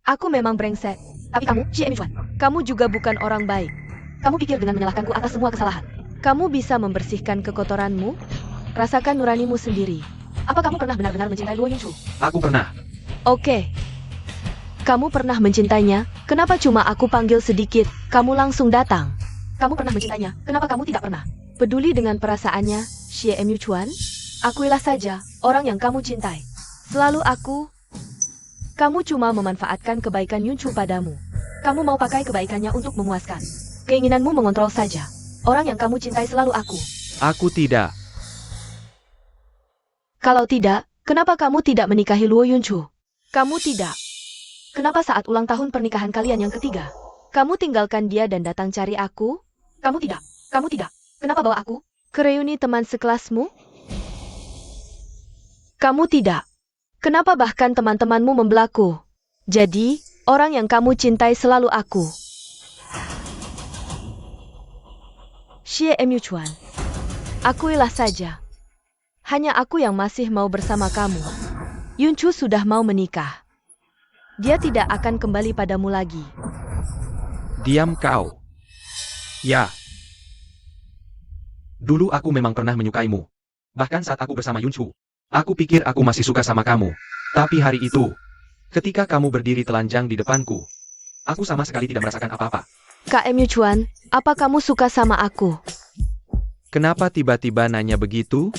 Aku memang brengsek. Tapi kamu, Xie Yuchuan, Kamu juga bukan orang baik. kamu pikir dengan menyalahkanku atas semua kesalahan. Kamu bisa membersihkan kekotoranmu? Rasakan nuranimu sendiri. Apa kamu pernah benar-benar mencintai Luo Yunchu? Aku pernah. Oke. Kamu pernah mencintainya? Kenapa cuma aku panggil sedikit, kamu langsung datang? Kamu pernah mencintainya, kenapa kamu tidak pernah? Peduli dengan perasaannya, Xie Yuchuan? Akuilah saja, orang yang kamu cintai. Selalu aku. Kamu cuma memanfaatkan kebaikan Yunchu padamu. Kamu mau pakai kebaikannya untuk memuaskan keinginanmu mengontrol saja. Orang yang kamu cintai selalu aku. Aku tidak. Kalau tidak, kenapa kamu tidak menikahi Luo Yunchu? Kamu tidak. Kenapa saat ulang tahun pernikahan kalian yang ketiga, kamu tinggalkan dia dan datang cari aku? Kamu tidak. Kamu tidak. Kenapa bawa aku? Ke reuni teman sekelasmu? Kamu tidak. Kenapa bahkan teman-temanmu membelaku? Jadi, orang yang kamu cintai selalu aku. Xie Emyuchuan. Akuilah saja. Hanya aku yang masih mau bersama kamu. Yunchu sudah mau menikah. Dia tidak akan kembali padamu lagi. Diam kau. Ya. Dulu aku memang pernah menyukaimu. Bahkan saat aku bersama Yunchu, aku pikir aku masih suka sama kamu. Tapi hari itu, ketika kamu berdiri telanjang di depanku, aku sama sekali tidak merasakan apa-apa. Kak Emyuchuan, apa kamu suka sama aku? Kenapa tiba-tiba nanya begitu?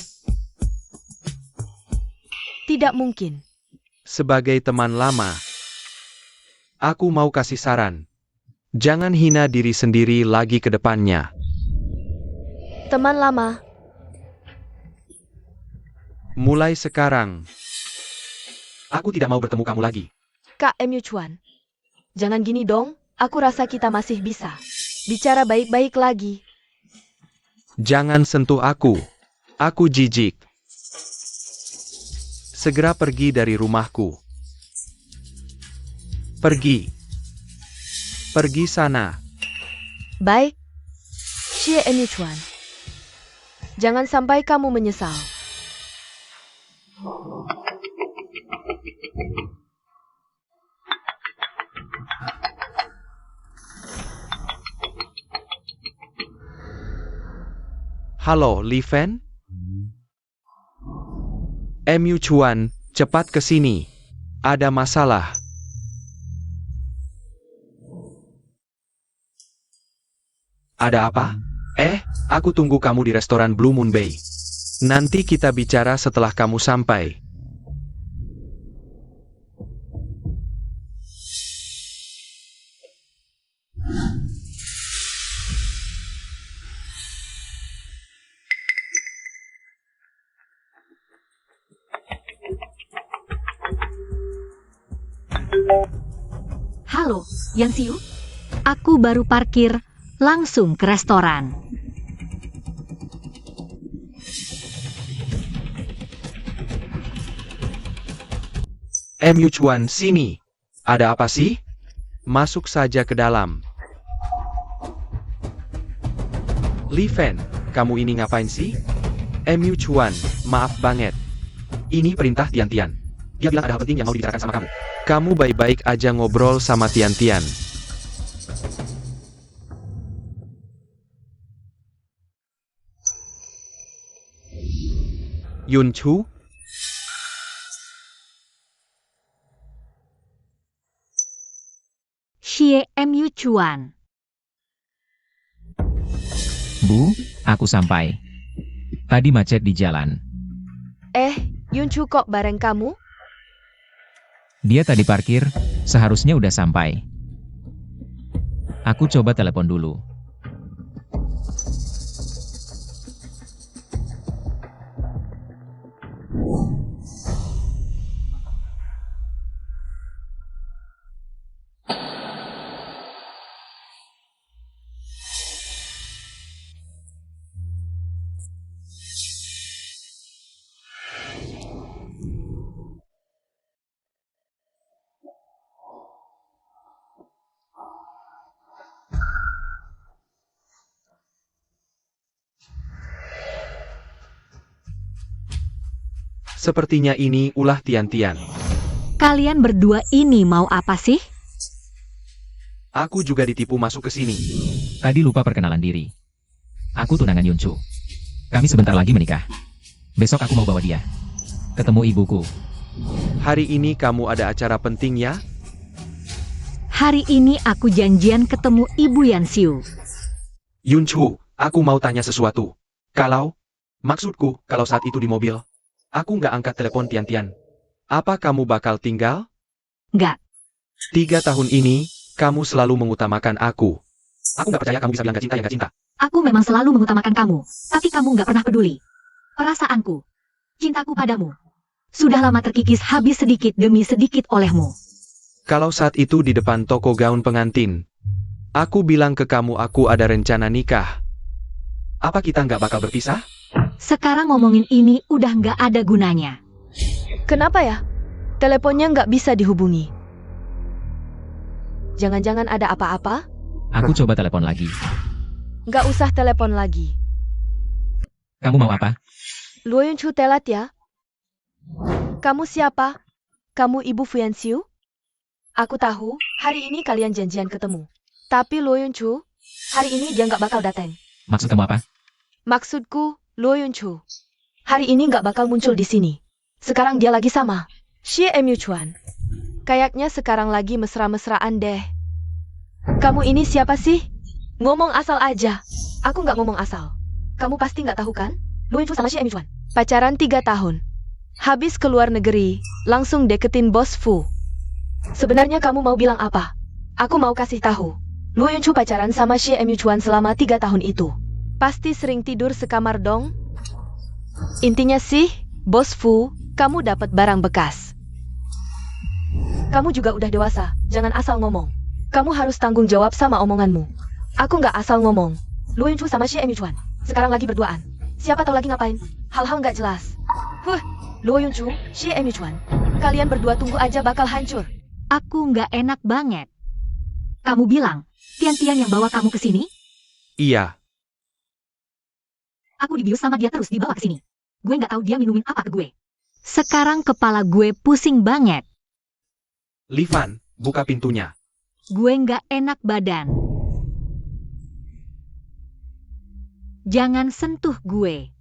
Tidak mungkin. Sebagai teman lama, aku mau kasih saran. Jangan hina diri sendiri lagi ke depannya. Teman lama. Mulai sekarang, aku tidak mau bertemu kamu lagi. Kak Emyuchuan. Jangan gini dong, aku rasa kita masih bisa bicara baik-baik lagi. Jangan sentuh aku. Aku jijik. Segera pergi dari rumahku. Pergi. Pergi sana. Baik. Xie Emyuchuan. Jangan sampai kamu menyesal. Halo, Li Fen? Emyuchuan, cepat ke sini. Ada masalah. Ada apa? Aku tunggu kamu di restoran Blue Moon Bay. Nanti kita bicara setelah kamu sampai. Halo, Yang Siu. Aku baru parkir, langsung ke restoran. Emyuchuan, sini. Ada apa sih? Masuk saja ke dalam. Li Fen, kamu ini ngapain sih? Emyuchuan, maaf banget. Ini perintah Tian-Tian. Dia bilang ada hal penting yang mau dibicarakan sama kamu. Kamu baik-baik aja ngobrol sama Tian-Tian. Yunchu? Xie Emyuchuan. Bu, aku sampai. Tadi macet di jalan. Yunchu kok bareng kamu? Dia tadi parkir, seharusnya udah sampai. Aku coba telepon dulu. Sepertinya ini ulah Tian-Tian. Kalian berdua ini mau apa sih? Aku juga ditipu masuk ke sini. Tadi lupa perkenalan diri. Aku tunangan Yunchu. Kami sebentar lagi menikah. Besok aku mau bawa dia ketemu ibuku. Hari ini kamu ada acara penting ya? Hari ini aku janjian ketemu Ibu Yan Siu. Yunchu, aku mau tanya sesuatu. Maksudku, kalau saat itu di mobil, aku nggak angkat telepon Tian-Tian. Apa kamu bakal tinggal? Nggak. 3 tahun ini, kamu selalu mengutamakan aku. Aku nggak percaya kamu bisa bilang nggak cinta ya nggak cinta. Aku memang selalu mengutamakan kamu, tapi kamu nggak pernah peduli. Perasaanku. Cintaku padamu sudah lama terkikis habis sedikit demi sedikit olehmu. Kalau saat itu di depan toko gaun pengantin, aku bilang ke kamu aku ada rencana nikah. Apa kita nggak bakal berpisah? Sekarang ngomongin ini udah nggak ada gunanya. Kenapa ya? Teleponnya nggak bisa dihubungi. Jangan-jangan ada apa-apa? Aku coba telepon lagi. Nggak usah telepon lagi. Kamu mau apa? Luo Yunchu telat ya? Kamu siapa? Kamu ibu Fuyanxiu? Aku tahu, hari ini kalian janjian ketemu. Tapi Luo Yunchu, hari ini dia nggak bakal datang. Maksud kamu apa? Maksudku, Luo Yunchu, hari ini nggak bakal muncul di sini. Sekarang dia lagi sama Xie Emyuchuan. Kayaknya sekarang lagi mesra-mesraan deh. Kamu ini siapa sih? Ngomong asal aja. Aku nggak ngomong asal. Kamu pasti nggak tahu kan? Luo Yunchu sama Xie Emyuchuan pacaran 3 tahun. Habis keluar negeri, langsung deketin bos Fu. Sebenarnya kamu mau bilang apa? Aku mau kasih tahu. Luo Yunchu pacaran sama Xie Emyuchuan selama 3 tahun itu. Pasti sering tidur sekamar dong? Intinya sih, bos Fu, kamu dapat barang bekas. Kamu juga udah dewasa, jangan asal ngomong. Kamu harus tanggung jawab sama omonganmu. Aku nggak asal ngomong. Luo Yunchu sama Xie Emyuchuan sekarang lagi berduaan. Siapa tahu lagi ngapain? Hal-hal nggak jelas. Luo Yunchu, Xie Emyuchuan, kalian berdua tunggu aja bakal hancur. Aku nggak enak banget. Kamu bilang, Tian-Tian yang bawa kamu ke sini? Iya, Aku dibius sama dia terus dibawa ke sini. Gue nggak tahu dia minumin apa ke gue. Sekarang kepala gue pusing banget. Li Fan, buka pintunya. Gue nggak enak badan. Jangan sentuh gue.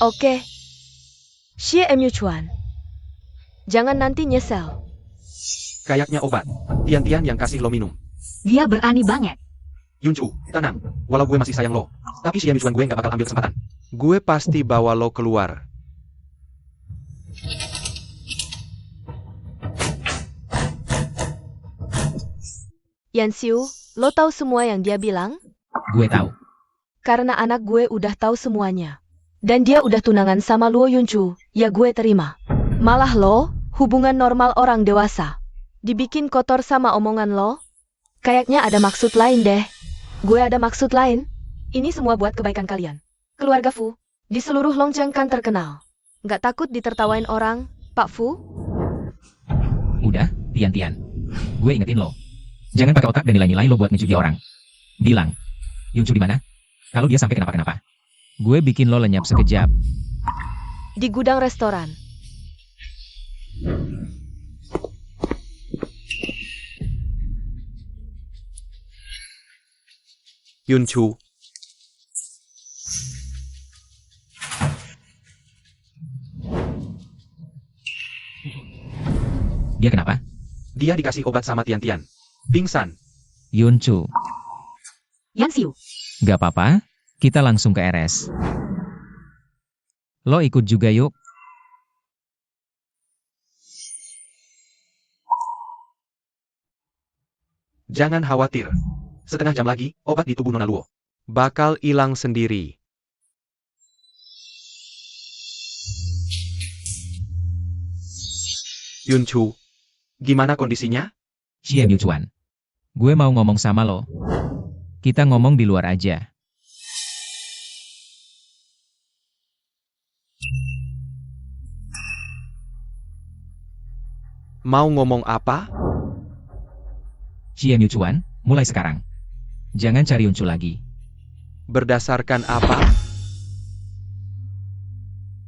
Oke. Xie Emyuchuan, jangan nanti nyesel. Kayaknya obat. Tian-Tian yang kasih lo minum. Dia berani banget. Yunchu, tenang. Walau gue masih sayang lo, tapi Xie Emyuchuan gue nggak bakal ambil kesempatan. Gue pasti bawa lo keluar. Yanxiu, lo tahu semua yang dia bilang? Gue tahu. Karena anak gue udah tahu semuanya. Dan dia udah tunangan sama Luo Yunchu, ya gue terima. Malah lo, hubungan normal orang dewasa. Dibikin kotor sama omongan lo? Kayaknya ada maksud lain deh. Gue ada maksud lain. Ini semua buat kebaikan kalian. Keluarga Fu, di seluruh Longcheng kan terkenal. Nggak takut ditertawain orang, Pak Fu? Udah, Tian-Tian. Gue ingetin lo. Jangan pakai otak dan nilai-nilai lo buat ngejugi orang. Bilang, Yunchu di mana? Kalau dia sampai kenapa-kenapa. Gue bikin lo lenyap sekejap. Di gudang restoran. Yunchu, Dia kenapa? dia dikasih obat sama Tian-Tian. Pingsan. Yunchu. Yanxiu, Gak apa-apa, kita langsung ke RS. Lo ikut juga yuk. Jangan khawatir. Setengah jam lagi, obat di tubuh Nona Luo bakal hilang sendiri. Yunchu, gimana kondisinya? Xie Yuchuan. Gue mau ngomong sama lo. Kita ngomong di luar aja. Mau ngomong apa? Xie Yuchuan, mulai sekarang. Jangan cari Yunchu lagi. Berdasarkan apa?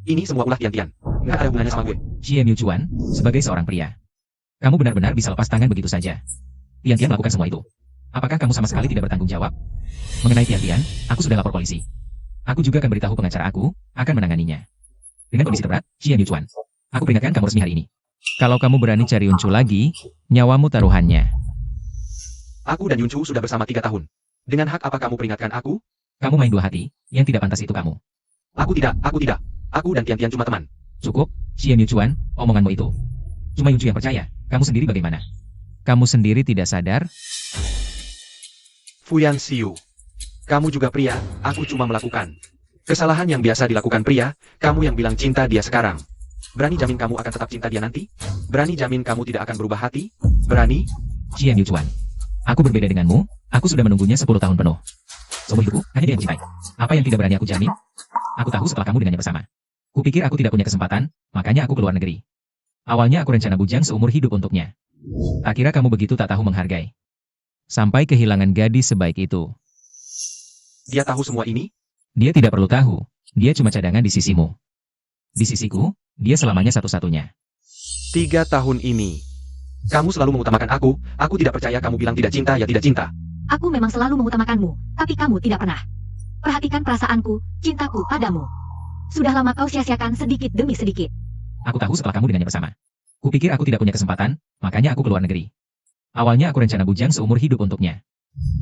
Ini semua ulah Tian-Tian. Nggak ada hubungannya sama gue. Xie Yuchuan, sebagai seorang pria. Kamu benar-benar bisa lepas tangan begitu saja. Tian-Tian melakukan semua itu. Apakah kamu sama sekali tidak bertanggung jawab? Mengenai Tian-Tian, aku sudah lapor polisi. Aku juga akan beritahu pengacara aku, akan menanganinya. Dengan kondisi terberat, Xie Yuchuan. Aku peringatkan kamu resmi hari ini. Kalau kamu berani cari Yunchu lagi, nyawamu taruhannya. Aku dan Yunchu sudah bersama 3 tahun. Dengan hak apa kamu peringatkan aku? Kamu main dua hati, yang tidak pantas itu kamu. Aku tidak. Aku dan Tian-Tian cuma teman. Cukup, Xie Yuchuan, omonganmu itu. Cuma Yunchu yang percaya, kamu sendiri bagaimana? Kamu sendiri tidak sadar? Fuyan Xiu. Kamu juga pria, aku cuma melakukan Kesalahan yang biasa dilakukan pria, kamu yang bilang cinta dia sekarang. Berani jamin kamu akan tetap cinta dia nanti? Berani jamin kamu tidak akan berubah hati? Berani? Xian Yuchuan. Aku berbeda denganmu, aku sudah menunggunya 10 tahun penuh. Seumur hidupku, hanya dia yang mencintai. Apa yang tidak berani aku jamin? Aku tahu setelah kamu dengannya bersama. Kupikir aku tidak punya kesempatan, makanya aku keluar negeri. Awalnya aku rencana bujang seumur hidup untuknya. Tak kira kamu begitu tak tahu menghargai. Sampai kehilangan gadis sebaik itu. Dia tahu semua ini? Dia tidak perlu tahu, dia cuma cadangan di sisimu. Di sisiku, dia selamanya satu-satunya. 3 tahun ini. Kamu selalu mengutamakan aku tidak percaya kamu bilang tidak cinta ya tidak cinta. Aku memang selalu mengutamakanmu, tapi kamu tidak pernah. Perhatikan perasaanku, cintaku padamu. Sudah lama kau sia-siakan sedikit demi sedikit. Aku tahu setelah kamu dengannya bersama. Kupikir aku tidak punya kesempatan, makanya aku keluar negeri. Awalnya aku rencana bujang seumur hidup untuknya.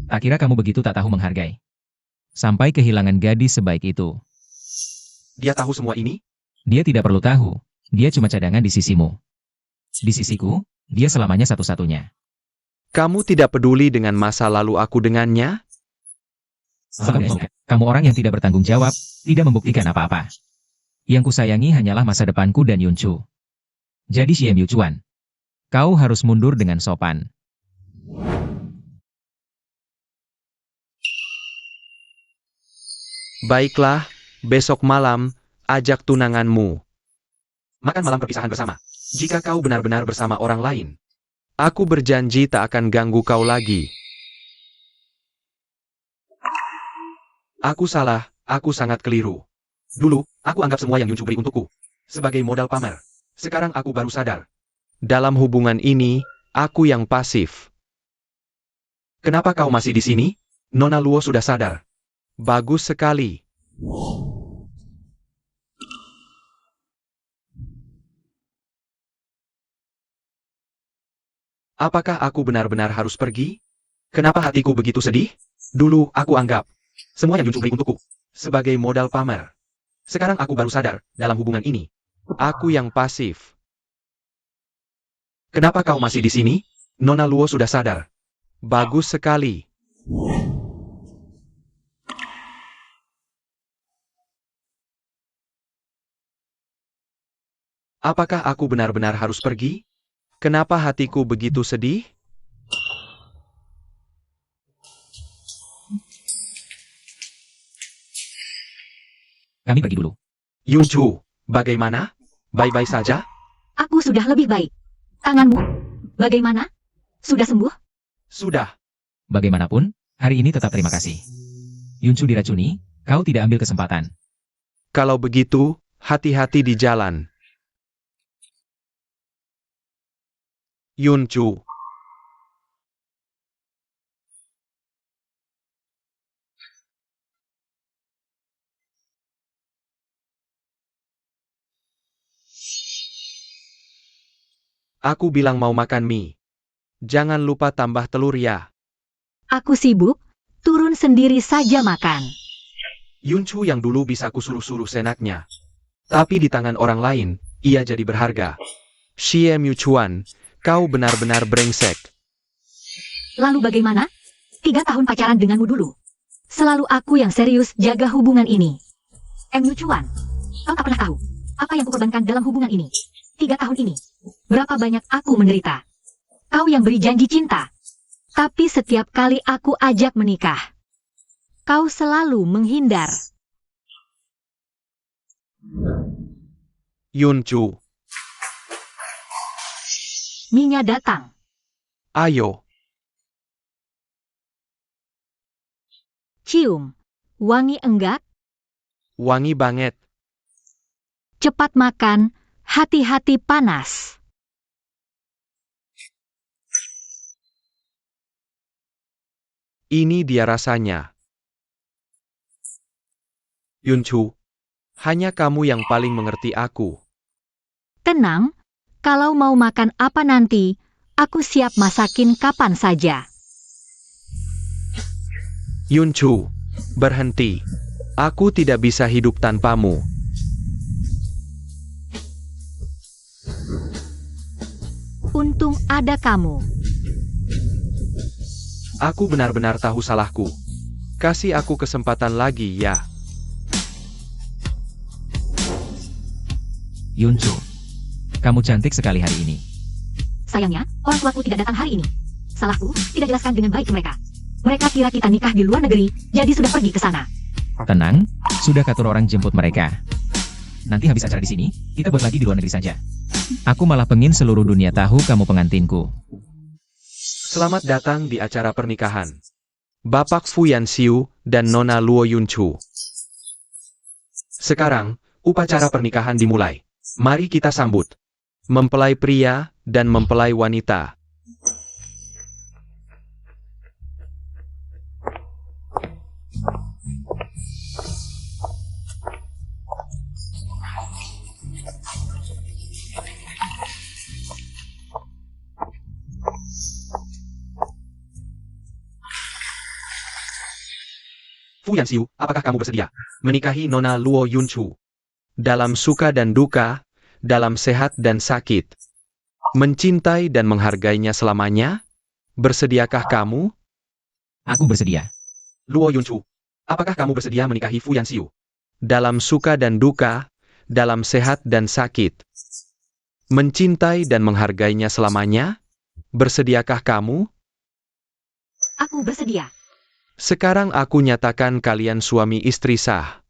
Tak kira kamu begitu tak tahu menghargai. Sampai kehilangan gadis sebaik itu. Dia tahu semua ini? Dia tidak perlu tahu, dia cuma cadangan di sisimu. Di sisiku, dia selamanya satu-satunya. Kamu tidak peduli dengan masa lalu aku dengannya? Kamu orang yang tidak bertanggung jawab, tidak membuktikan apa-apa. Yang kusayangi hanyalah masa depanku dan Yunchu. Jadi Xian Yuchuan, kau harus mundur dengan sopan. Baiklah, besok malam, ajak tunanganmu. Makan malam perpisahan bersama. Jika kau benar-benar bersama orang lain. Aku berjanji tak akan ganggu kau lagi. Aku salah, aku sangat keliru. Dulu, aku anggap semua yang Yunchu beri untukku sebagai modal pamer. Sekarang aku baru sadar. Dalam hubungan ini, aku yang pasif. Kenapa kau masih di sini? Nona Luo sudah sadar. Bagus sekali. Apakah aku benar-benar harus pergi? Kenapa hatiku begitu sedih? Dulu, aku anggap semua yang Yunchu beri untukku sebagai modal pamer. Sekarang aku baru sadar, dalam hubungan ini, Aku yang pasif. kenapa kau masih di sini? Nona Luo sudah sadar. Bagus sekali. Apakah aku benar-benar harus pergi? Kenapa hatiku begitu sedih? Kami pergi dulu. Yunchu, bagaimana? Baik-baik saja? Aku sudah lebih baik. Tanganmu, bagaimana? Sudah sembuh? Sudah. Bagaimanapun, hari ini tetap terima kasih. Yunchu diracuni, kau tidak ambil kesempatan. Kalau begitu, hati-hati di jalan. Yunchu. Aku bilang mau makan mie. Jangan lupa tambah telur ya. Aku sibuk, turun sendiri saja makan. Yunchu yang dulu bisa kusuruh-suruh senaknya. Tapi di tangan orang lain, ia jadi berharga. Xian Yuchuan, kau benar-benar brengsek. Lalu bagaimana? 3 tahun pacaran denganmu dulu. Selalu aku yang serius jaga hubungan ini. Yuchuan, kau tak pernah tahu apa yang kukorbankan dalam hubungan ini. 3 tahun ini, berapa banyak aku menderita. Kau yang beri janji cinta. Tapi setiap kali aku ajak menikah, kau selalu menghindar. Yunchu, Mie-nya datang. ayo. Cium. Wangi enggak? Wangi banget. Cepat makan. Hati-hati panas. Ini dia rasanya. Yunchu, hanya kamu yang paling mengerti aku. Tenang, kalau mau makan apa nanti, aku siap masakin kapan saja. Yunchu, berhenti. Aku tidak bisa hidup tanpamu. Untung ada kamu. Aku benar-benar tahu salahku. Kasih aku kesempatan lagi ya. Yunchu, kamu cantik sekali hari ini. Sayangnya, orang tuaku tidak datang hari ini. Salahku, tidak jelaskan dengan baik ke mereka. Mereka kira kita nikah di luar negeri, jadi sudah pergi ke sana. Tenang, sudah katur orang jemput mereka. Nanti habis acara di sini, kita buat lagi di luar negeri saja. Aku malah pengin seluruh dunia tahu kamu pengantinku. Selamat datang di acara pernikahan Bapak Fu Yanxiu dan Nona Luo Yunchu. Sekarang, upacara pernikahan dimulai. Mari kita sambut mempelai pria dan mempelai wanita. Fu Yanxiu, apakah kamu bersedia menikahi Nona Luo Yunchu? Dalam suka dan duka, dalam sehat dan sakit, mencintai dan menghargainya selamanya? Bersediakah kamu? Aku bersedia. Luo Yunchu, apakah kamu bersedia menikahi Fu Yanxiu? Dalam suka dan duka, dalam sehat dan sakit, mencintai dan menghargainya selamanya? Bersediakah kamu? Aku bersedia. Sekarang aku nyatakan kalian suami istri sah.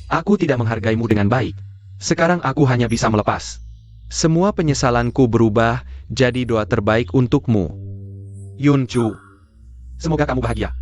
Aku tidak menghargaimu dengan baik. Sekarang aku hanya bisa melepas. Semua penyesalanku berubah jadi doa terbaik untukmu. Yunchu, semoga kamu bahagia.